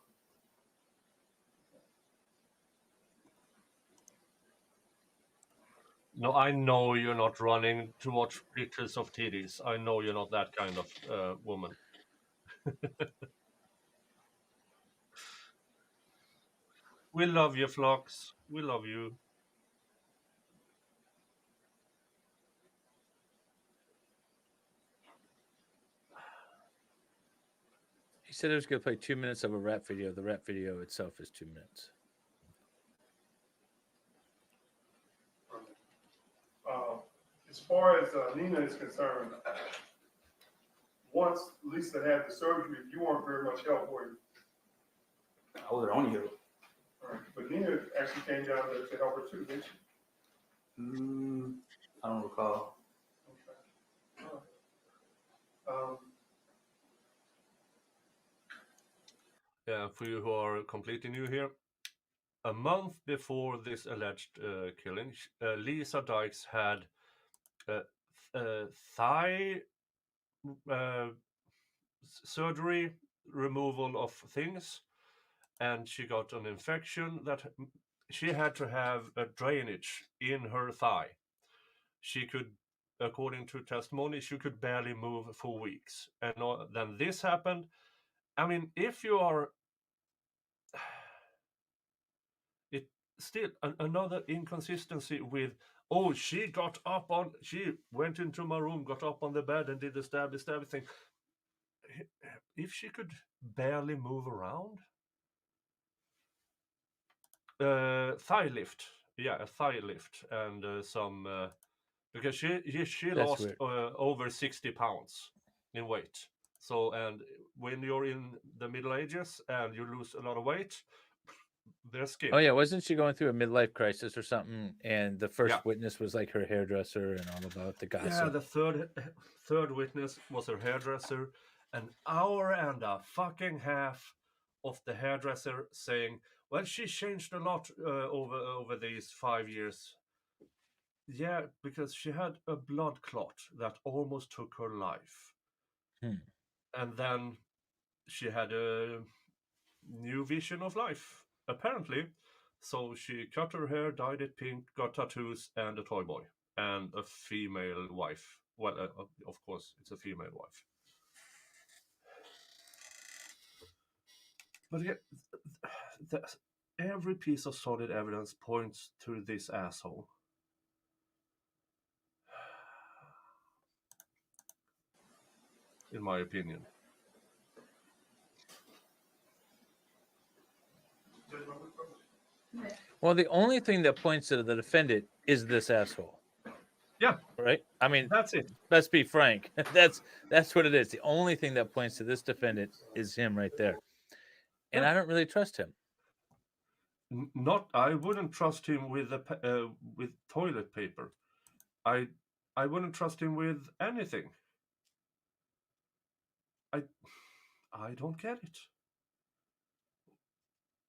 No, I know you're not running to watch pictures of titties. I know you're not that kind of woman. We love you, Flux. We love you. He said he was going to play 2 minutes of a rap video. The rap video itself is 2 minutes. As far as Nina is concerned, once Lisa had the surgery, you weren't very much help, were you? I was her only help. All right. But Nina actually came down there to help her too, didn't she? I don't recall. Okay. All right. Yeah, for you who are completely new here, a month before this alleged killing, Lisa Dykes had thigh surgery, removal of things, and she got an infection that she had to have a drainage in her thigh. She could, according to testimony, she could barely move for weeks. And then this happened. I mean, if you are... It still another inconsistency with, oh, she went into my room, got up on the bed and did the stabby thing. If she could barely move around, thigh lift, yeah, a thigh lift, and some because she lost over 60 pounds in weight. So, and when you're in the Middle Ages and you lose a lot of weight, their skin. Oh yeah, wasn't she going through a midlife crisis or something? And the first witness was like her hairdresser and all about the gossip. Yeah, the third witness was her hairdresser. An hour and a fucking half of the hairdresser saying, well, she changed a lot over these 5 years. Yeah, because she had a blood clot that almost took her life. And then she had a new vision of life, apparently. So she cut her hair, dyed it pink, got tattoos, and a toy boy, and a female wife. Well, of course, it's a female wife. But yeah, every piece of solid evidence points to this asshole. In my opinion. Well, the only thing that points to the defendant is this asshole. Yeah. Right? I mean, that's it. Let's be frank. That's what it is. The only thing that points to this defendant is him right there. And I don't really trust him. Not, I wouldn't trust him with with toilet paper. I wouldn't trust him with anything. I don't get it.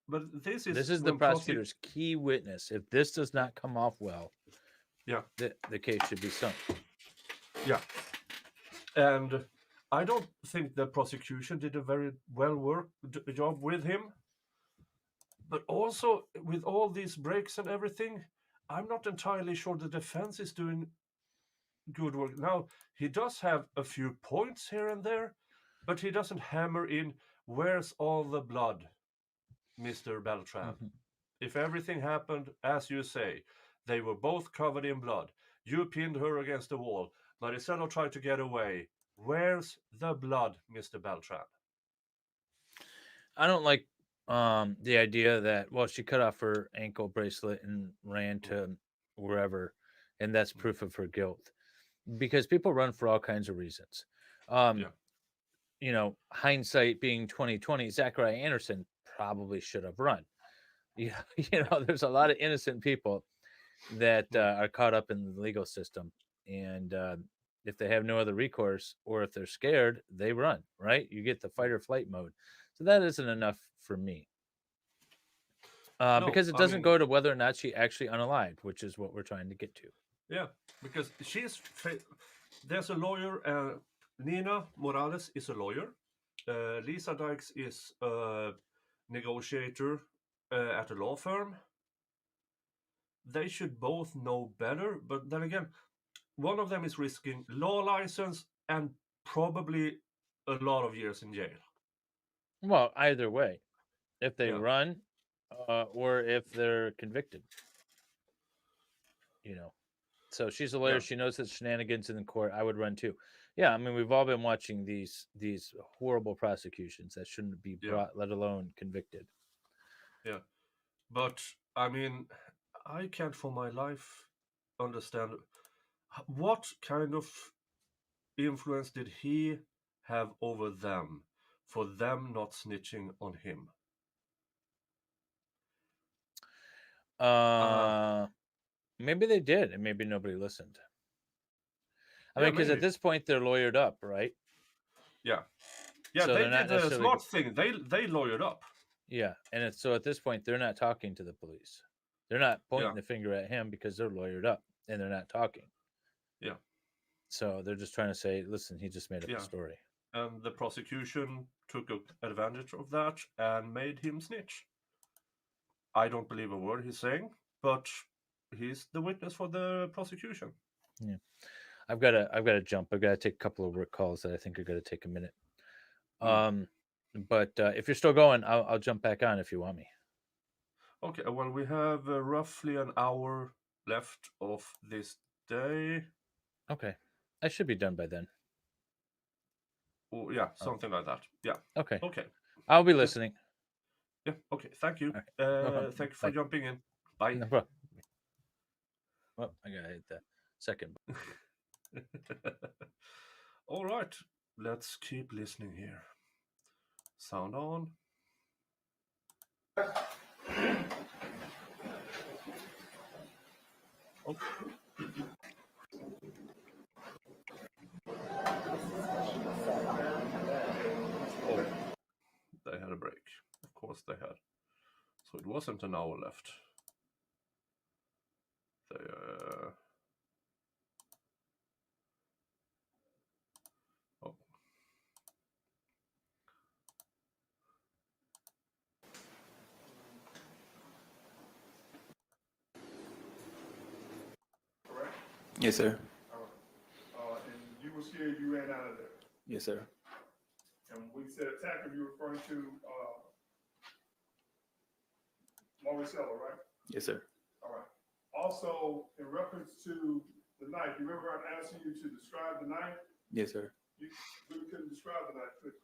But this This is is the when prosecutor's key witness. If this does not come off well, Yeah, the case should be sunk. yeah. And I don't think the prosecution did a very job with him. But also, with all these breaks and everything, I'm not entirely sure the defense is doing good work. Now, he does have a few points here and there, but he doesn't hammer in, where's all the blood, Mr. Beltran? Mhm. If everything happened as you say, they were both covered in blood. You pinned her against the wall. Marisela tried to get away. Where's the blood, Mr. Beltran? I don't like the idea that, well, she cut off her ankle bracelet and ran to wherever, and that's proof of her guilt. Because people run for all kinds of reasons. Yeah. You know, hindsight being 2020, Zachariah Anderson probably should have run. You know, there's a lot of innocent people that are caught up in the legal system, and if they have no other recourse, or if they're scared, they run. Right? You get the fight or flight mode. So that isn't enough for me. No, Because it I doesn't mean, go to whether or not she actually unalived, which is what we're trying to get to. yeah, because there's a lawyer. Nina Morales is a lawyer. Lisa Dykes is a negotiator at a law firm. They should both know better, but then again, one of them is risking law license and probably a lot of years in jail. Well, either way, if they Yeah. run or if they're convicted, you know. So she's a lawyer. Yeah. She knows that shenanigans in the court. I would run too. Yeah, I mean, we've all been watching these horrible prosecutions that shouldn't be brought, let alone convicted. Yeah, but I mean, I can't for my life understand what kind of influence did he have over them for them not snitching on him. Maybe they did, and maybe nobody listened. I Yeah, mean, because at maybe. this point they're lawyered up, right? Yeah, yeah, So they they're not did the necessarily smart thing. They lawyered up. Yeah, and it's so at this point they're not talking to the police. They're not pointing Yeah. the finger at him because they're lawyered up and they're not talking. Yeah. So they're just trying to say, listen, he just made up Yeah. a story. And the prosecution took advantage of that and made him snitch. I don't believe a word he's saying, but he's the witness for the prosecution. Yeah, I've got to jump. I've got to take a couple of work calls that I think are going to take a minute. But if you're still going, I'll jump back on if you want me. Okay, well, we have roughly an hour left of this day. Okay, I should be done by then. Oh, yeah, something like that. Yeah. Okay. Okay. I'll be listening. Yeah. Okay. Thank you. Right. Thank you for jumping in. Bye. No problem. Well, I gotta hit that second. All right. Let's keep listening here. Sound on. Okay. Oh, they had a break. Of course they had. So it wasn't an hour left. They oh. Correct? Yes, sir. All right. And you was here, you ran out of there. Yes, sir. And when we said attacker, you're referring to, Marisela, right? Yes, sir. All right. Also, in reference to the knife, you remember I'm asking you to describe the knife? Yes, sir. You really couldn't describe the knife, could you?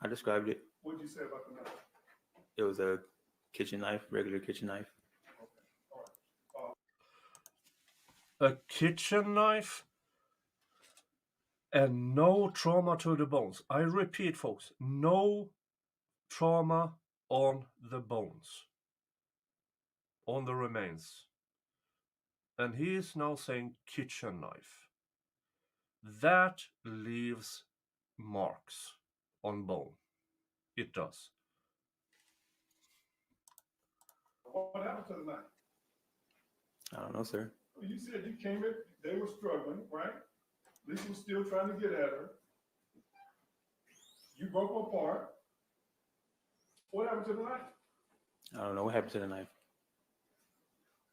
I described it. What did you say about the knife? It was a kitchen knife, regular kitchen knife. Okay. All A right. kitchen knife and no trauma to the bones. I repeat, folks, no trauma on the bones. on the remains. And he is now saying kitchen knife. That leaves marks on bone. It does. What happened to the knife? I don't know, sir. You said you came in, they were struggling, right? Lisa was still trying to get at her. You broke them apart. What happened to the knife? I don't know what happened to the knife.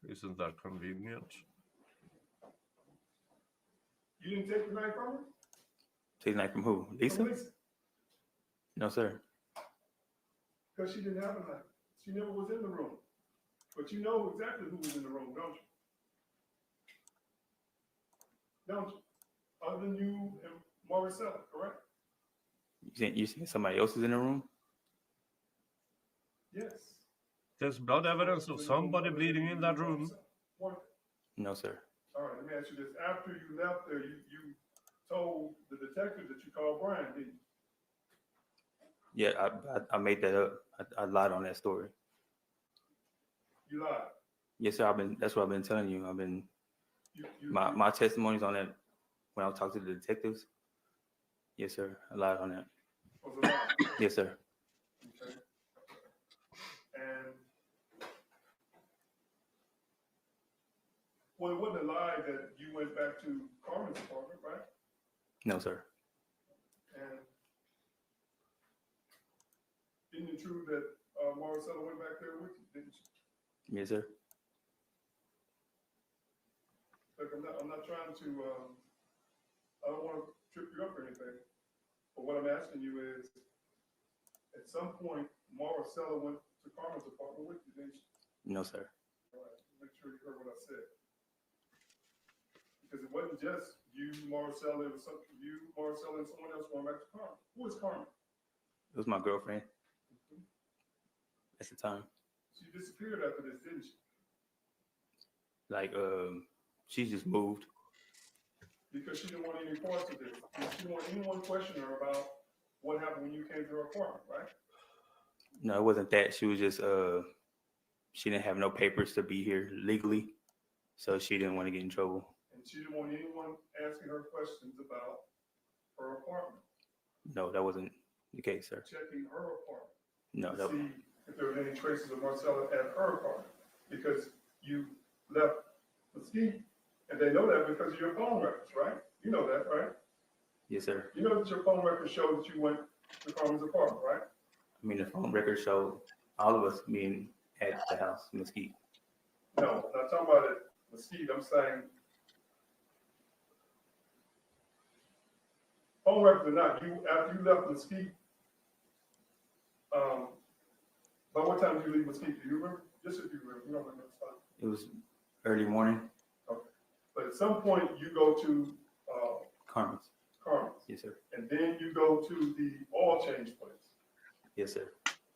Isn't that convenient? You didn't take the knife from her? Take the knife from who? From Lisa? Lisa? No, sir. Because she didn't have a knife. She never was in the room. But you know exactly who was in the room, don't you? Don't you? Other than you and Marisela, correct? You saying somebody else is in the room? Yes. There's blood evidence of somebody bleeding in that room. No, sir. All right, let me ask you this. After you left there, you told the detective that you called Brian, didn't you? Yeah, I made that up. I lied on that story. You lied. Yes, sir. That's what I've been telling you. My testimonies on that when I was talking to the detectives. Yes, sir. I lied on that. was a lie. Yes, sir. Okay. And well, it wasn't a lie that you went back to Carmen's apartment, right? No, sir. And isn't it true that Marisela went back there with you, didn't you? Yes, sir. Look, I'm not trying to, I don't want to trip you up or anything. But what I'm asking you is, at some point, Marisela went to Carmen's apartment with you, didn't she? No, sir. All right, make sure you heard what I said. Because it wasn't just you, Marisela, it was you, Marisela, and someone else going back to Carmen. Who is Carmen? It was my girlfriend at the time. She disappeared after this, didn't she? Like, she just moved. Because she didn't want any parts of this. She didn't want anyone to question her about what happened when you came to her apartment, right? No, it wasn't that. She was just she didn't have no papers to be here legally, so she didn't want to get in trouble. And she didn't want anyone asking her questions about her apartment. No, that wasn't the case, sir. Checking her apartment. No, To see if there were any traces of Marcella at her apartment. Because you left Mesquite, and they know that because of your phone records, right? You know that, right? Yes, sir. You know that your phone records show that you went to Carmen's apartment, right? I mean, the phone record showed all of us being at the house, Mesquite. No, I'm not talking about it, Mesquite. I'm saying phone records or not, after you left Mesquite, by what time did you leave Mesquite? Do you remember? Just if you remember, you don't remember, it's fine. It was early morning. Okay. But at some point you go to Carmen's. Carmen's. Yes, sir. And then you go to the oil change place. Yes, sir.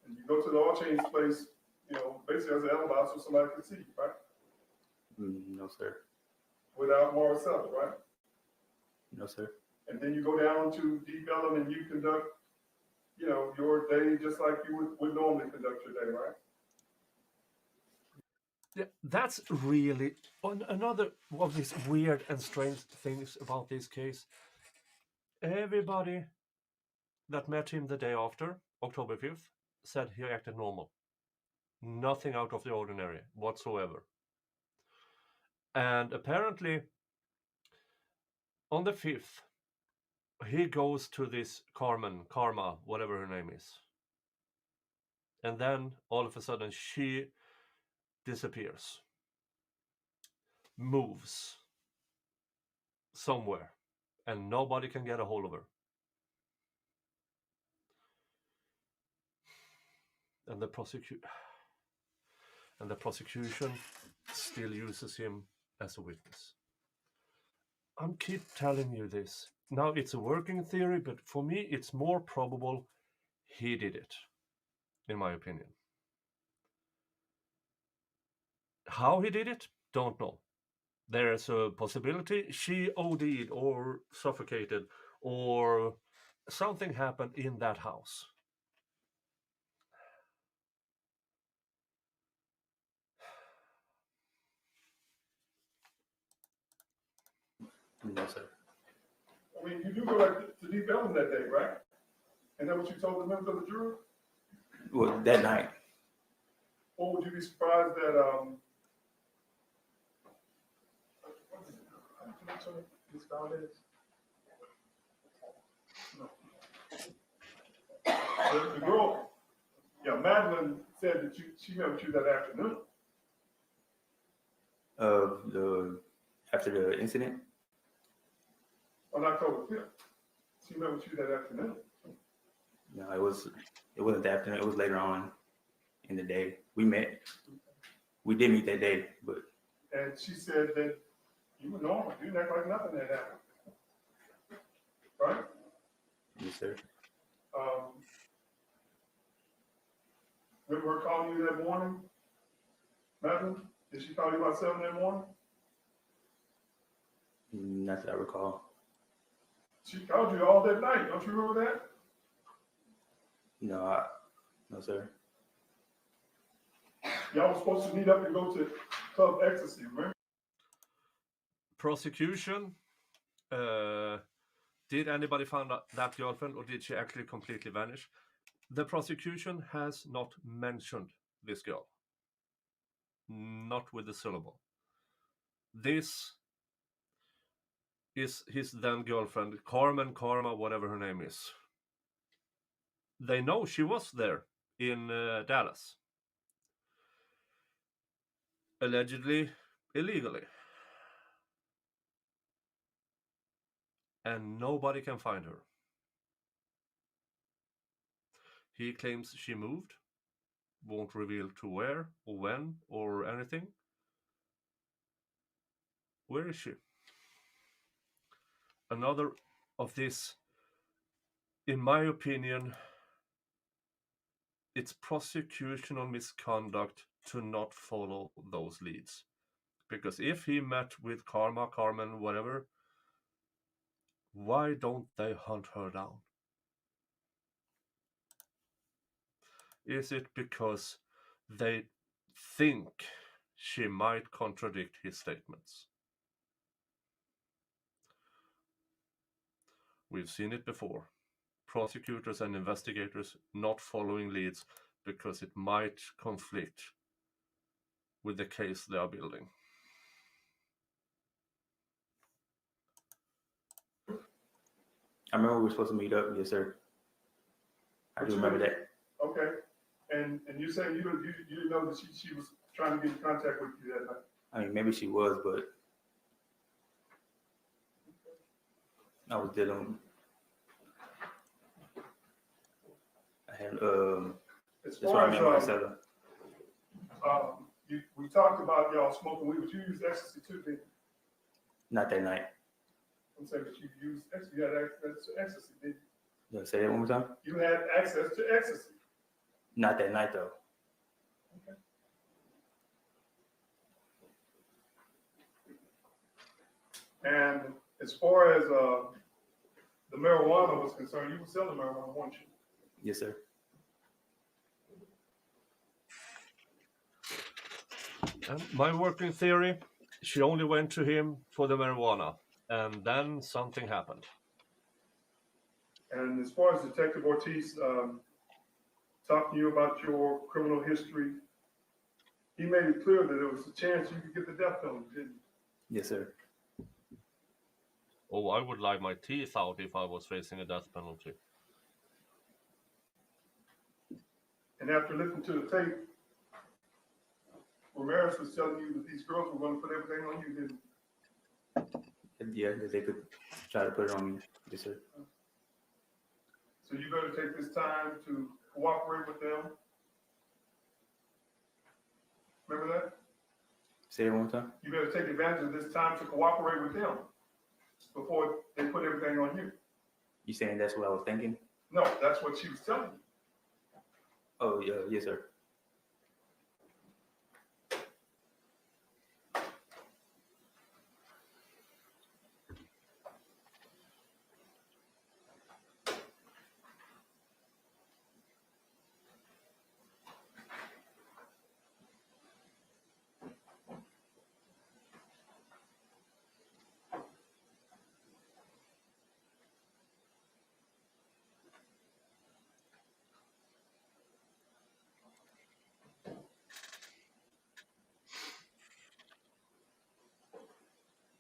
And you go to the oil change place, basically as an alibi so somebody can see you, right? No, sir. Without Marisela, right? No, sir. And then you go down to Deep Ellum and you conduct, your day just like you would normally conduct your day, right? Yeah, that's really another of these weird and strange things about this case. Everybody that met him the day after, October 5th, said he acted normal. Nothing out of the ordinary whatsoever. And apparently, on the 5th, he goes to this Karma, whatever her name is. And then, all of a sudden, she disappears. Moves somewhere. And nobody can get a hold of her. And the prosecution still uses him as a witness. I'm keep telling you this. Now it's a working theory, but for me it's more probable he did it, in my opinion. How he did it, don't know. There's a possibility she OD'd or suffocated or something happened in that house. No, sir. I mean, you do go like to Deep Ellum that day, right? And that what you told the members of the jury? Well, that night. Or would you be surprised that, Miss Valdez? No. The girl, yeah, Madeline said that she met with you that afternoon. After the incident. On October 5th. She met with you that afternoon. No, it wasn't that afternoon. It was later on in the day. We met. We did meet that day, but. And she said that you were normal. You didn't act like nothing had happened. Right? Yes, sir. Remember her calling you that morning? Madeline? Did she call you about 7 in the morning? Not that I recall. She called you all that night. Don't you remember that? No, no, sir. Y'all were supposed to meet up and go to Club Ecstasy, remember? Prosecution. Did anybody find that girlfriend, or did she actually completely vanish? The prosecution has not mentioned this girl. Not with a syllable. This is his then girlfriend, Karma, whatever her name is. They know she was there in Dallas. Allegedly, illegally. And nobody can find her. He claims she moved, won't reveal to where or when or anything. Where is she? Another of this, in my opinion, it's prosecutional misconduct to not follow those leads. Because if he met with Carmen, whatever, why don't they hunt her down? Is it because they think she might contradict his statements? We've seen it before. Prosecutors and investigators not following leads because it might conflict with the case they are building. I remember we were supposed to meet up. Yes, sir. I do remember that. Okay. And you saying you didn't know that she was trying to get in contact with you that night? I mean, maybe she was, but I was dealing. I had As that's far why I met Marisela. we talked about y'all smoking weed, but you used ecstasy too, didn't you? Not that night. I'm saying that you used ecstasy. You had access to ecstasy, didn't you? You say that one more time? You had access to ecstasy. Not that night, though. Okay. And as far as the marijuana was concerned, you were selling marijuana, weren't you? Yes, sir. And my working theory, she only went to him for the marijuana, and then something happened. And as far as Detective Ortiz talking to you about your criminal history, he made it clear that there was a chance you could get the death penalty, didn't you? Yes, sir. Oh, I would lie my teeth out if I was facing a death penalty. And after listening to the tape, Ramirez was telling you that these girls were going to put everything on you, didn't Yeah, that they could try to put it on me. Yes, sir. So you better take this time to cooperate with them. Remember that? Say it one more time. You better take advantage of this time to cooperate with them before they put everything on you. You saying that's what I was thinking? No, that's what she was telling you. Oh, yeah, yes, sir.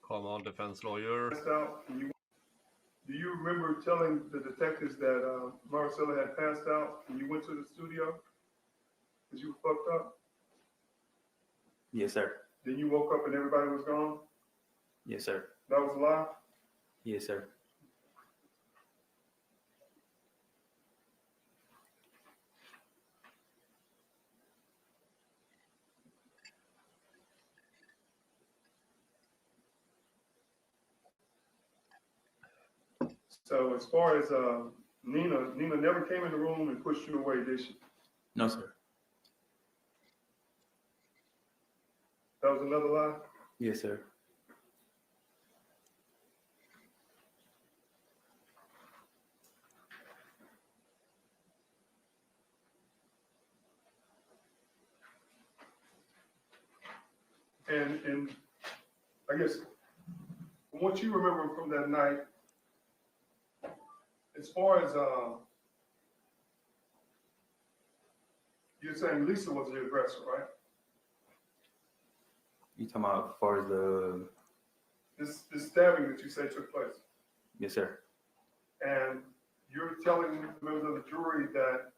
Come on, defense lawyer. Passed out, and do you remember telling the detectives that Marisela had passed out and you went to the studio because you were fucked up? Yes, sir. Then you woke up and everybody was gone? Yes, sir. That was a lie? Yes, sir. So as far as Nina never came in the room and pushed you away, did she? No, sir. That was another lie? Yes, sir. And I guess from what you remember from that night, as far as you're saying Lisa was the aggressor, right? You talking about as far as the? This stabbing that you say took place. Yes, sir. And you're telling the members of the jury that,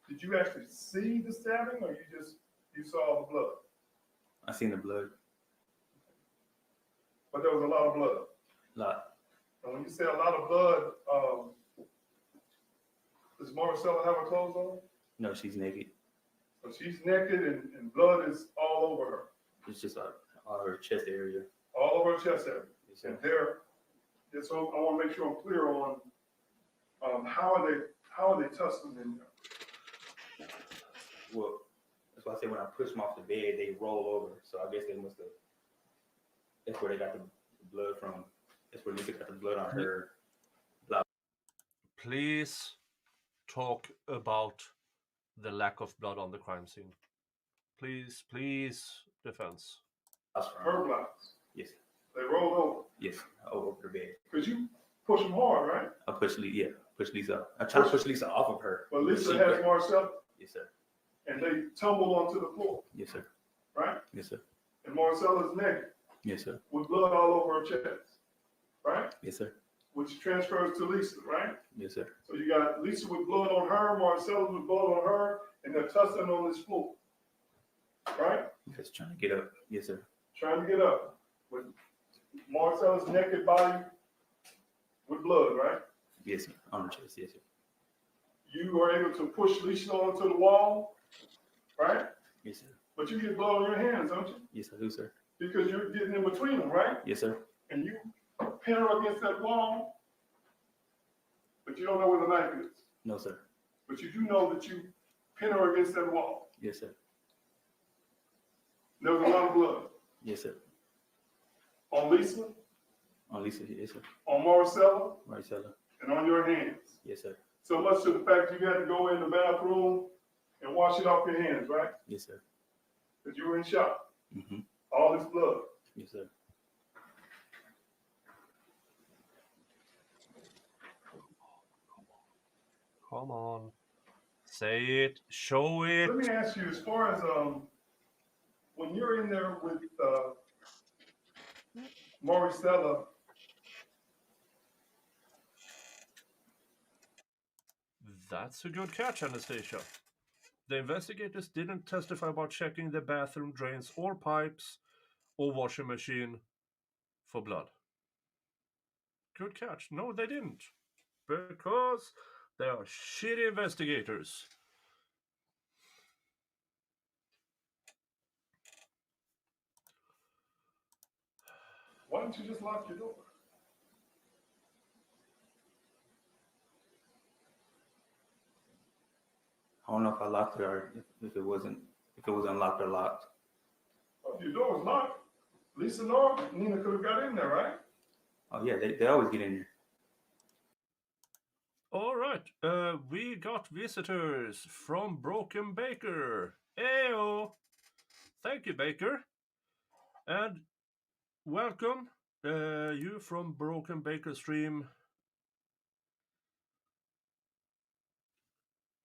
did you actually see the stabbing or you saw the blood? I seen the blood. But there was a lot of blood. Lot. And when you say a lot of blood, does Marisela have her clothes on? No, she's naked. So she's naked and blood is all over her. It's just all her chest area. All over her chest area. Yes, And sir. so I want to make sure I'm clear on how are they tussling in there? Well, that's why I say when I push them off the bed, they roll over. So I guess they must have. That's where they got the blood from. That's where Lisa got the blood on her. Please talk about the lack of blood on the crime scene. Please, defense. Her blouse. Yes. They rolled over. Yes. Over the bed. Because you push them hard, right? I push Lisa. I try to push Lisa off of her. But Lisa has Marcella, Yes, sir. and they tumble onto the floor, Yes, sir. right? Yes, sir. And Marcella's naked Yes, sir. with blood all over her chest, right? Yes, sir. Which transfers to Lisa, right? Yes, sir. So you got Lisa with blood on her, Marcella with blood on her, and they're tussling on this floor, right? Just trying to get up. Yes, sir. Trying to get up with Marcella's naked body with blood, right? Yes, sir. On the chest. Yes, sir. You are able to push Lisa onto the wall, right? Yes, sir. But you get blood on your hands, don't you? Yes, I do, sir. Because you're getting in between them, right? Yes, sir. And you pin her against that wall, but you don't know where the knife is. No, sir. But you do know that you pin her against that wall. Yes, sir. There was a lot of blood Yes, sir. on Lisa, On Lisa. Yes, sir. on Marcella, Marisela. and on your hands. Yes, sir. So much to the fact you had to go in the bathroom and wash it off your hands, right? Yes, sir. Because you were in shock. Mm-hmm. All this blood. Yes, sir. Come on. Say it. Show it. Let me ask you, as far as when you're in there with Marisela, That's a good catch, Anastasia. The investigators didn't testify about checking the bathroom drains or pipes or washing machine for blood. Good catch. No, they didn't. Because they are shitty investigators. why don't you just lock your door? I don't know if I locked it or if it was unlocked or locked. If your door was locked, Lisa nor Nina could have got in there, right? Oh yeah, they always get in there. All right. We got visitors from Broken Baker. Ayo. Thank you, Baker. And welcome, you from Broken Baker stream.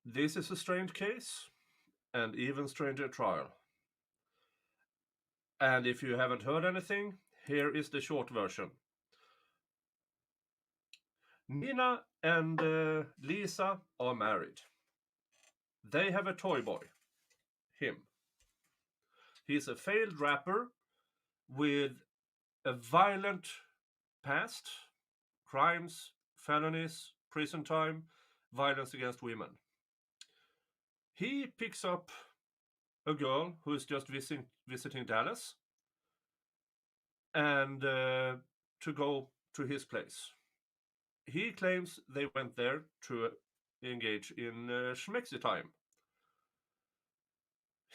This is a strange case, and even stranger trial. And if you haven't heard anything, Here is the short version. Nina and Lisa are married. They have a toy boy, him. He's a failed rapper with a violent past, crimes, felonies, prison time, violence against women. He picks up a girl who is just visiting Dallas and to go to his place. He claims they went there to engage in schmexy time.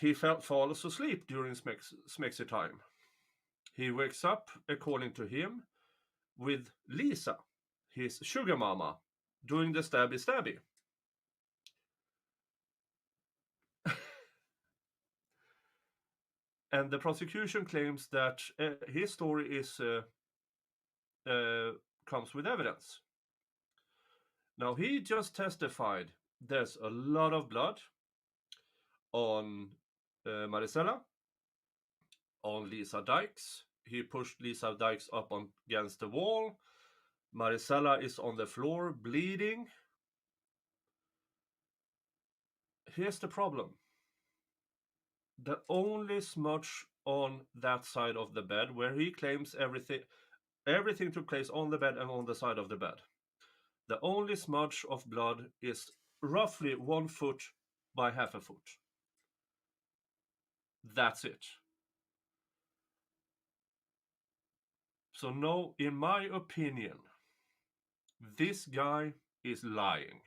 He falls asleep during schmexy time. He wakes up, according to him, with Lisa, his sugar mama, doing the stabby. And the prosecution claims that his story is comes with evidence. Now, he just testified there's a lot of blood on Marisela, on Lisa Dykes. He pushed Lisa Dykes up against the wall. Marisela is on the floor, bleeding. Here's the problem. The only smudge on that side of the bed, where he claims everything took place on the bed and on the side of the bed. The only smudge of blood is roughly 1 foot by half a foot. That's it. So no, in my opinion, this guy is lying.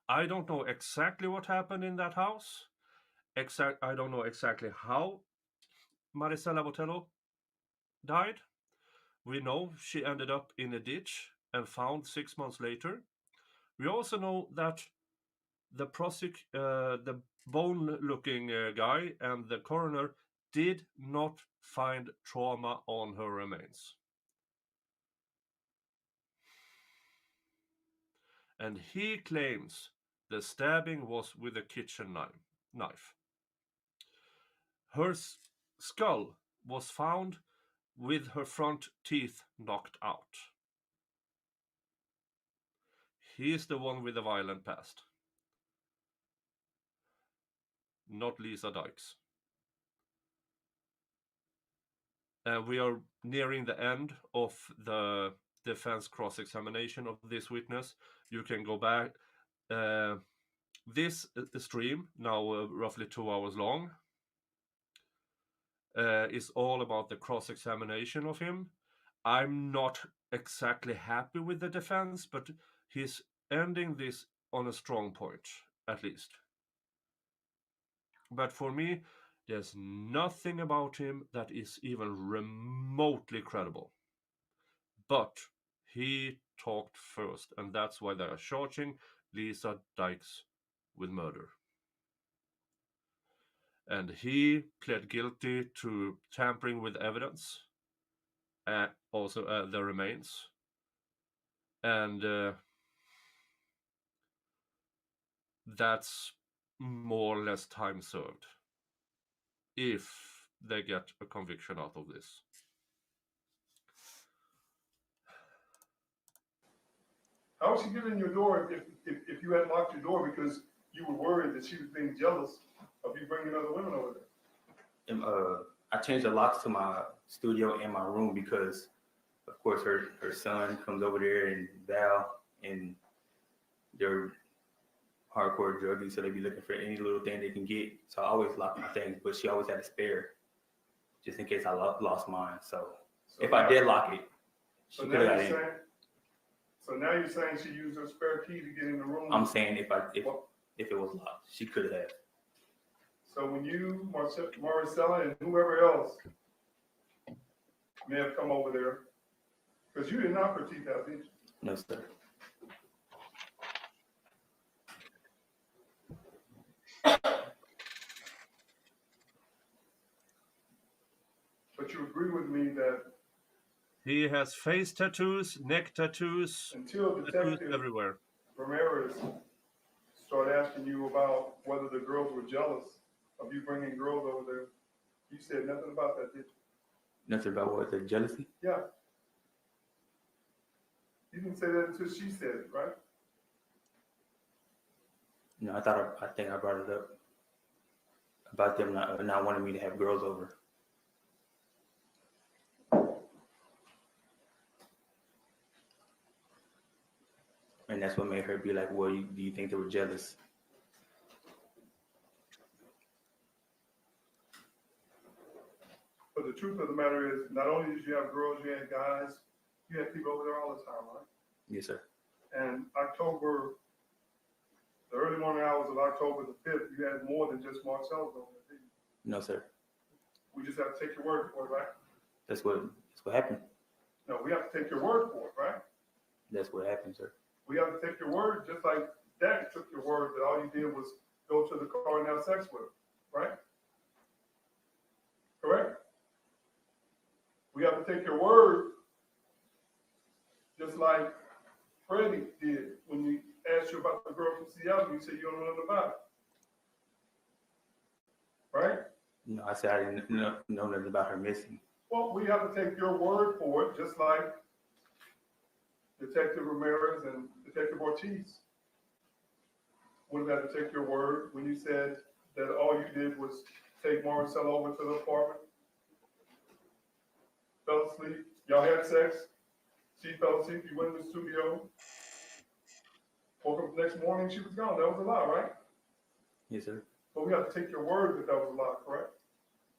I don't know exactly what happened in that house. I don't know exactly how Marisela Botello died. We know she ended up in a ditch and found 6 months later. We also know that the bone-looking guy and the coroner did not find trauma on her remains. And he claims the stabbing was with a kitchen knife. Her skull was found with her front teeth knocked out. He is the one with the violent past, not Lisa Dykes. We are nearing the end of the defense cross-examination of this witness. You can go back. This stream, now roughly 2 hours long, is all about the cross-examination of him. I'm not exactly happy with the defense, but he's ending this on a strong point, at least. But for me, there's nothing about him that is even remotely credible. But he talked first, and that's why they are charging Lisa Dykes with murder. And he pled guilty to tampering with evidence, and also the remains. And that's more or less time served if they get a conviction out of this. How would she get in your door if you hadn't locked your door because you were worried that she was being jealous of you bringing other women over there? I changed the locks to my studio and my room because, of course, her son comes over there and Val, and they're hardcore druggies, so they be looking for any little thing they can get. So I always lock my things, but she always had a spare just in case I lost mine. So if I did lock it, she could have got in. So now you're saying she used her spare key to get in the room? I'm saying if it was locked, she could have. So when you, Marisela, and whoever else may have come over there, because you did not put teeth out, did you? No, sir. But you agree with me that he has face tattoos, neck tattoos, until tattoos Detective everywhere. Ramirez started asking you about whether the girls were jealous of you bringing girls over there, you said nothing about that, did you? Nothing about what, the jealousy? Yeah. You didn't say that until she said it, right? No, I think I brought it up about them not wanting me to have girls over. And that's what made her be like, well, do you think they were jealous? But the truth of the matter is, not only did you have girls, you had guys, you had people over there all the time, right? Yes, sir. And the early morning hours of October the 5th, you had more than just Marcel's over there, didn't you? No, sir. We just have to take your word for it, right? That's what happened. No, we have to take your word for it, right? That's what happened, sir. We have to take your word, just like Daddy took your word that all you did was go to the car and have sex with him, right? Correct? We have to take your word, just like Freddie did when he asked you about the girl from Seattle. You said you don't know nothing about it, right? No, I said I didn't know nothing about her missing. Well, we have to take your word for it, just like Detective Ramirez and Detective Ortiz would have had to take your word when you said that all you did was take Marisela over to the apartment, fell asleep, y'all had sex, she fell asleep, you went in the studio, woke up the next morning, she was gone. That was a lie, right? Yes, sir. But we have to take your word that was a lie, correct?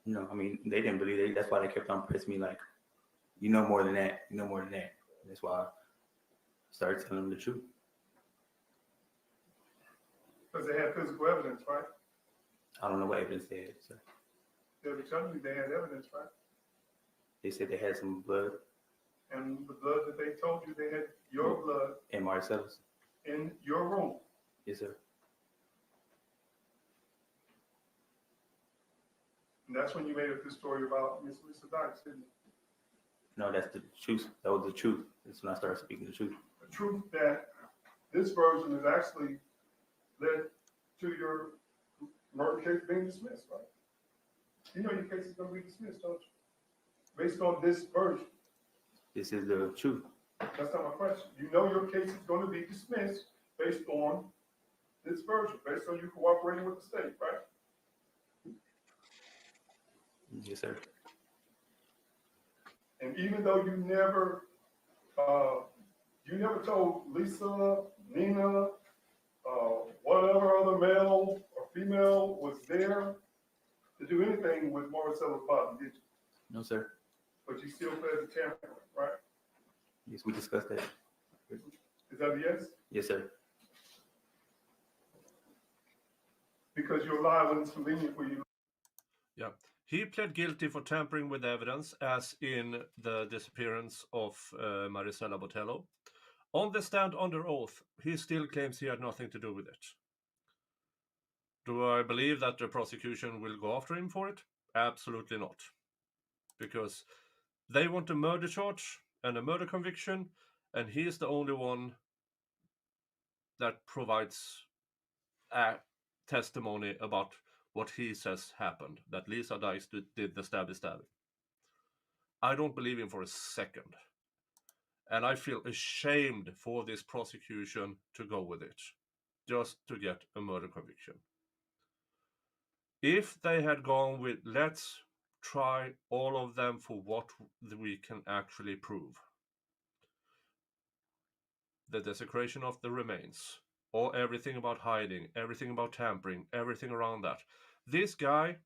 No, I mean, they didn't believe it. That's why they kept on pressing me like, you know more than that. You know more than that. That's why I started telling them the truth. Because they had physical evidence, right? I don't know what evidence they had, sir. They were telling you they had evidence, right? They said they had some blood And the blood that they told you they had your blood in Marcellus. in your room. Yes, sir. And that's when you made up this story about Miss Lisa Dykes, didn't you? No, that's the truth. That was the truth. That's when I started speaking the truth. The truth that this version has actually led to your murder case being dismissed, right? You know your case is going to be dismissed, don't you? Based on this version. This is the truth. That's not my question. You know your case is going to be dismissed based on this version, based on you cooperating with the state, right? Yes, sir. And even though you never told Lisa, Nina, whatever other male or female was there to do anything with Marisela's body, did you? No, sir. But you still pled to tampering, right? Yes, we discussed that. Is that a yes? Yes, sir. Because your lie was convenient for you. Yeah. He pled guilty for tampering with evidence, as in the disappearance of Marisela Botello. On the stand under oath, he still claims he had nothing to do with it. Do I believe that the prosecution will go after him for it? Absolutely not. Because they want a murder charge and a murder conviction, and he is the only one that provides a testimony about what he says happened, that Lisa Dykes did the stabby. I don't believe him for a second. And I feel ashamed for this prosecution to go with it, just to get a murder conviction. If they had gone with, let's try all of them for what we can actually prove. The desecration of the remains, or everything about hiding, everything about tampering, everything around that. This guy,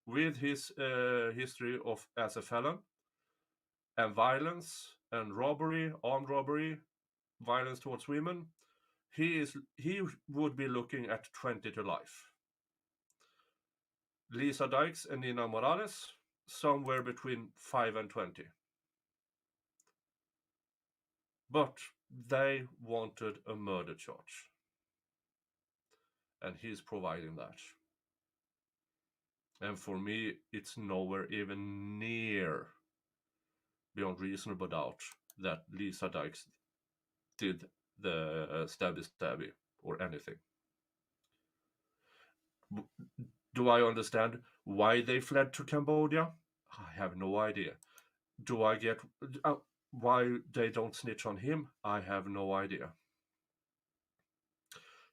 with his history of as a felon, and violence, and robbery, armed robbery, violence towards women, he would be looking at 20 to life. Lisa Dykes and Nina Morales, somewhere between 5 and 20. But they wanted a murder charge. And he's providing that. And for me, it's nowhere even near beyond reasonable doubt that Lisa Dykes did the stabby or anything. Do I understand why they fled to Cambodia? I have no idea. Do I get why they don't snitch on him? I have no idea.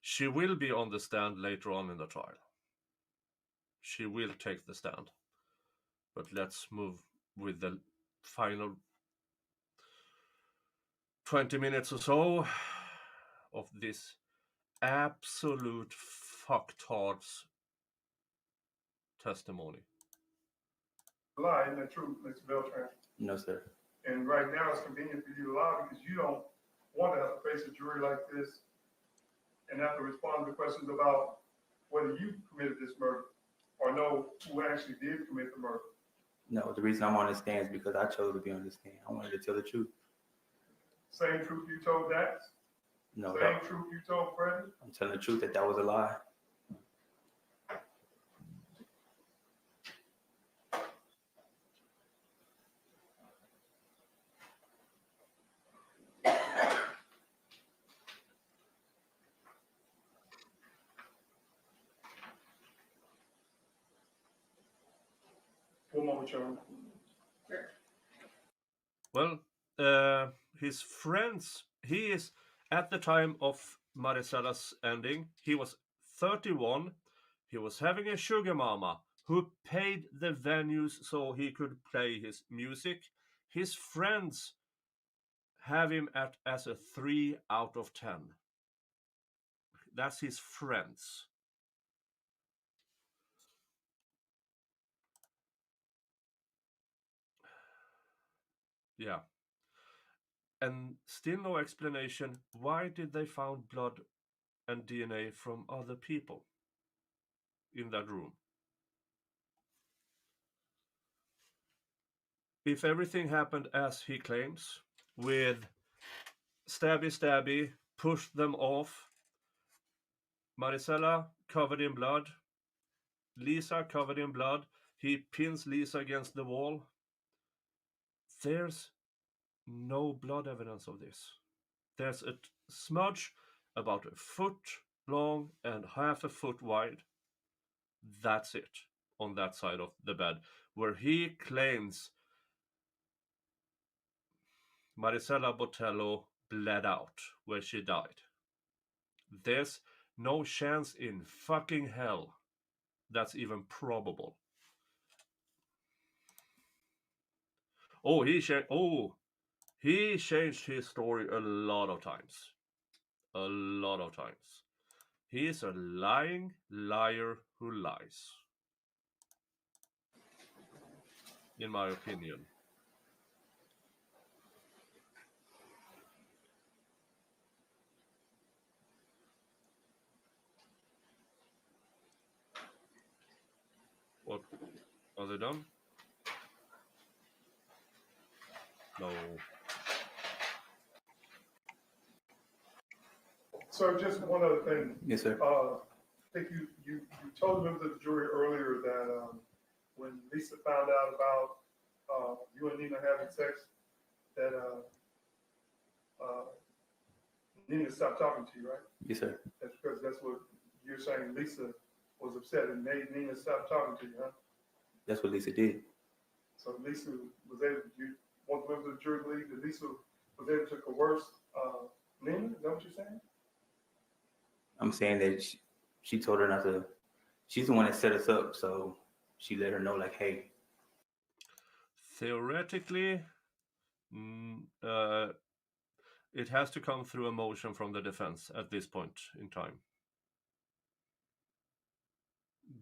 She will be on the stand later on in the trial. She will take the stand. But let's move with the final 20 minutes or so of this absolute fucktards testimony. Lie, isn't that true, Mr. Beltran? No, sir. And right now it's convenient for you to lie because you don't want to have to face a jury like this and have to respond to questions about whether you committed this murder or know who actually did commit the murder. No, the reason I'm on the stand is because I chose to be on the stand. I wanted to tell the truth. Same truth you told Dax? No, Same that, truth you told Freddie? I'm telling the truth that was a lie. One moment, Chairman. Well, his friends, he is, at the time of Marisela's ending, he was 31. He was having a sugar mama who paid the venues so he could play his music. His friends have him as a 3 out of 10. That's his friends. Yeah. And still no explanation. Why did they found blood and DNA from other people in that room? If everything happened as he claims, with stabby, pushed them off, Marisela covered in blood, Lisa covered in blood, he pins Lisa against the wall. There's no blood evidence of this. There's a smudge about a foot long and half a foot wide. That's it on that side of the bed, where he claims Marisela Botello bled out, where she died. There's no chance in fucking hell that's even probable. He changed his story a lot of times. A lot of times. He is a lying liar who lies. In my opinion. What? Are they done? No. So just one other thing. Yes, sir. I think you told members of the jury earlier that when Lisa found out about you and Nina having sex, that Nina stopped talking to you, right? Yes, sir. That's because that's what you're saying. Lisa was upset and made Nina stop talking to you, huh? That's what Lisa did. So Lisa was able. You want the members of the jury to believe that Lisa was able to coerce Nina? Is that what you're saying? I'm saying that she told her not to. She's the one that set us up, so she let her know, like, hey. Theoretically, it has to come through a motion from the defense at this point in time.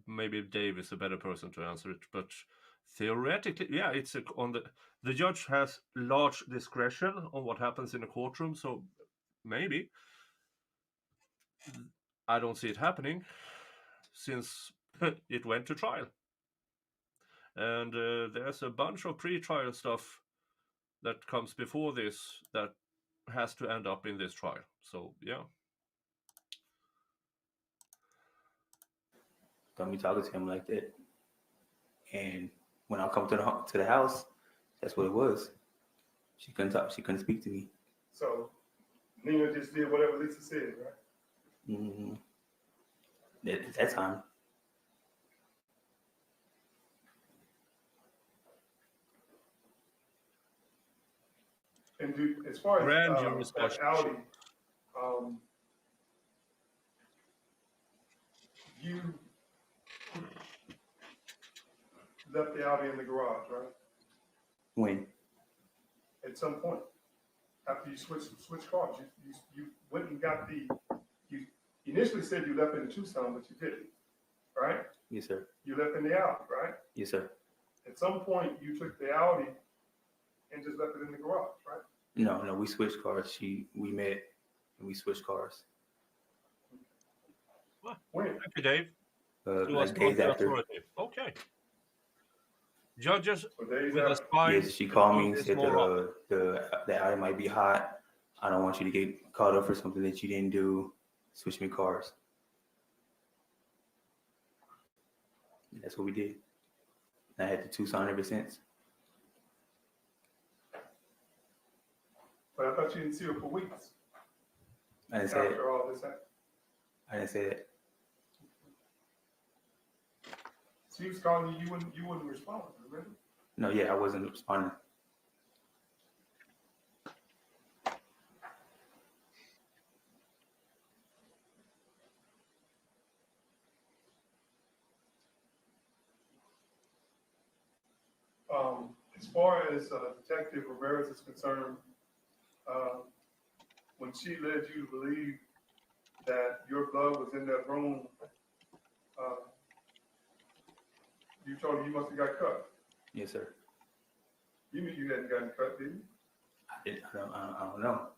Maybe Dave is a better person to answer it, but theoretically, yeah, it's the judge has large discretion on what happens in a courtroom, so maybe. I don't see it happening since it went to trial. And there's a bunch of pre-trial stuff that comes before this that has to end up in this trial. So, yeah. Don't be talking to him like that. And when I come to the house, that's what it was. She couldn't talk. She couldn't speak to me. So Nina just did whatever Lisa said, right? Mm-hmm. At that time. And as far as Grand jury's that question. Audi, you left the Audi in the garage, right? When? At some point, after you switched cars, you went and got you initially said you left it in Tucson, but you didn't, right? Yes, sir. You left in the Audi, right? Yes, sir. At some point, you took the Audi and just left it in the garage, right? No, we switched cars. We met and we switched cars. When? Thank you, Dave. It was Like days not after. authoritative. Okay. Judges So days with a after. spine. Yes, she called me and is said more often. the Audi might be hot. I don't want you to get caught up for something that you didn't do. Switch me cars. And that's what we did. And I had the Tucson ever since. But I thought you didn't see her for weeks I didn't say it. after all this happened. I didn't say it. She was calling you, you wouldn't respond, remember? No, yeah, I wasn't responding. As far as Detective Rivera is concerned, when she led you to believe that your blood was in that room, you told her you must have got cut. Yes, sir. You knew you hadn't gotten cut, didn't you? I don't know.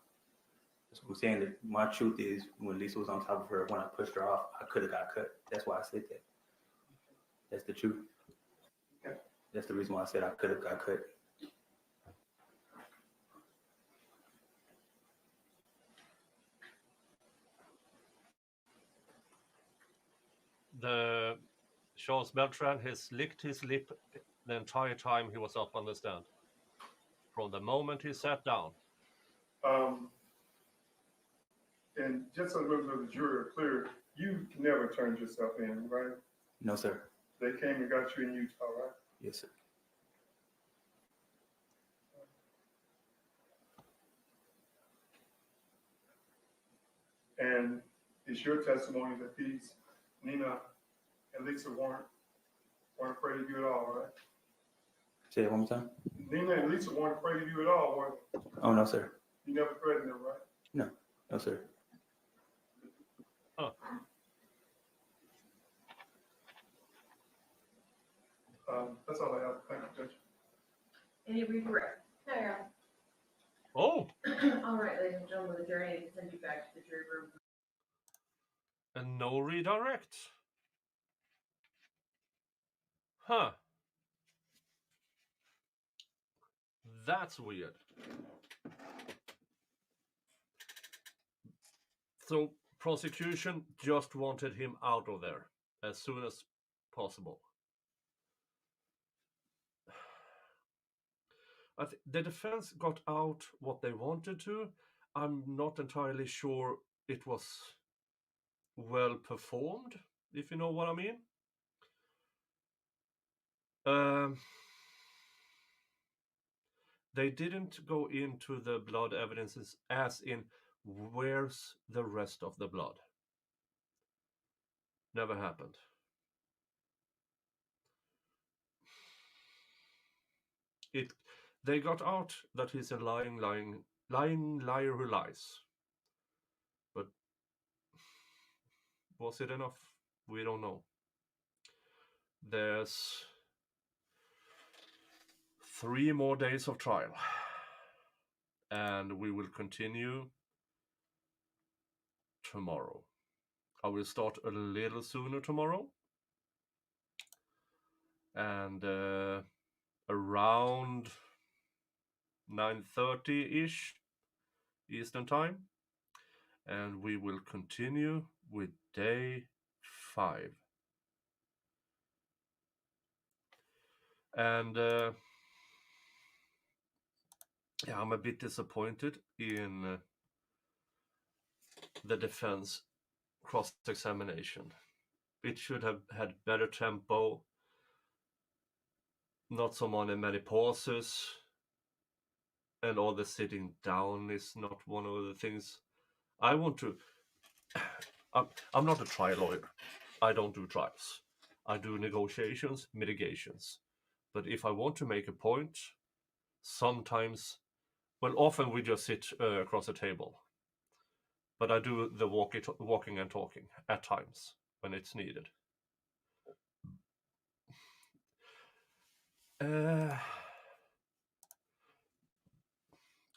That's what I'm saying. That my truth is, when Lisa was on top of her, when I pushed her off, I could have got cut. That's why I said that. That's the truth. Okay. That's the reason why I said I could have got cut. The Charles Beltran has licked his lip the entire time he was up on the stand. From the moment he sat down. And just so the members of the jury are clear, you never turned yourself in, right? No, sir. They came and got you in Utah, right? Yes, sir. And it's your testimony that these Nina and Lisa weren't afraid of you at all, right? Say it one more time. Nina and Lisa weren't afraid of you at all, were they? Oh, no, sir. You never threatened them, right? No, sir. Huh. That's all I have. Thank you, Judge. Any redirect? No, Your Honor. Oh, All right, ladies and gentlemen, the jury needs to send you back to the jury room. and no redirect. Huh. That's weird. So prosecution just wanted him out of there as soon as possible. The defense got out what they wanted to. I'm not entirely sure it was well performed, if you know what I mean. They didn't go into the blood evidences as in where's the rest of the blood. Never happened. They got out that he's a lying liar who lies. But was it enough? We don't know. There's 3 more days of trial. And we will continue tomorrow. I will start a little sooner tomorrow. And around 9:30-ish Eastern time. And we will continue with day 5. And yeah, I'm a bit disappointed in the defense cross-examination. It should have had better tempo, not so many pauses. and all the sitting down is not one of the things I want to. I'm not a trial lawyer. I don't do trials. I do negotiations, mitigations. But if I want to make a point, sometimes, well, often we just sit across a table. But I do the walking and talking at times when it's needed.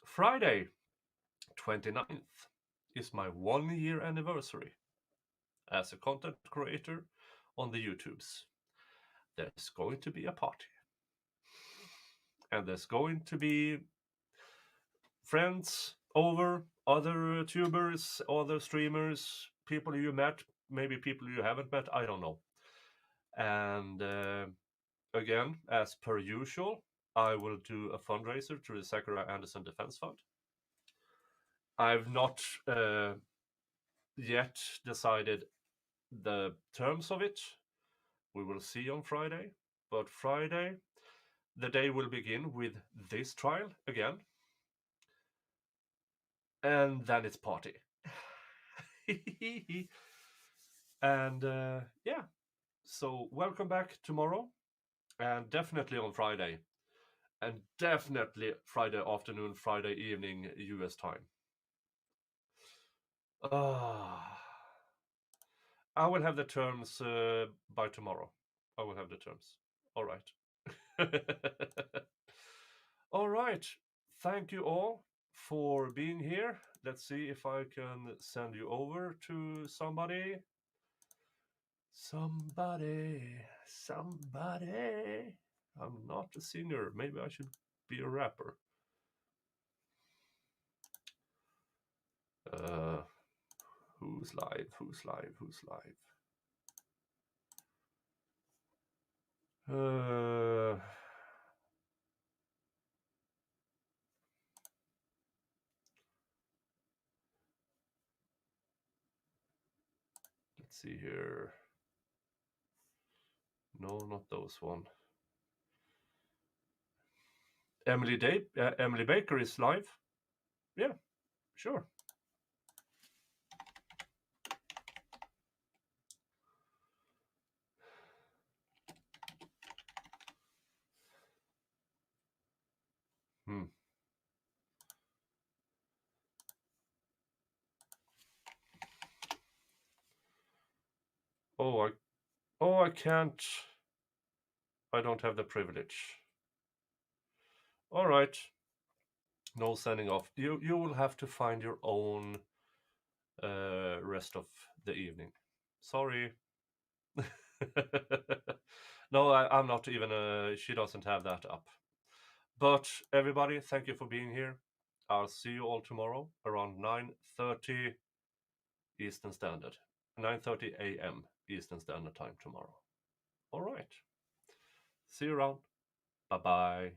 Friday, 29th, is my 1-year anniversary as a content creator on the YouTubes. There's going to be a party. And there's going to be friends over, other tubers, other streamers, people you met, maybe people you haven't met, I don't know. And again, as per usual, I will do a fundraiser through the Zachariah Anderson Defense Fund. I've not yet decided the terms of it. We will see on Friday. But Friday, the day will begin with this trial again. And then it's party. And yeah, so welcome back tomorrow. And definitely on Friday. And definitely Friday afternoon, Friday evening, US time. I will have the terms by tomorrow. I will have the terms. All right. All right. Thank you all for being here. Let's see if I can send you over to somebody. Somebody. I'm not a singer. Maybe I should be a rapper. Who's live? Let's see here. No, not those one. Emily Baker is live. Yeah, sure. I can't. I don't have the privilege. All right. No sending off. You will have to find your own rest of the evening. Sorry. No, I'm not even. She doesn't have that up. But everybody, thank you for being here. I'll see you all tomorrow around 9:30 Eastern Standard. 9:30 a.m. Eastern Standard Time tomorrow. All right. See you around. Bye-bye.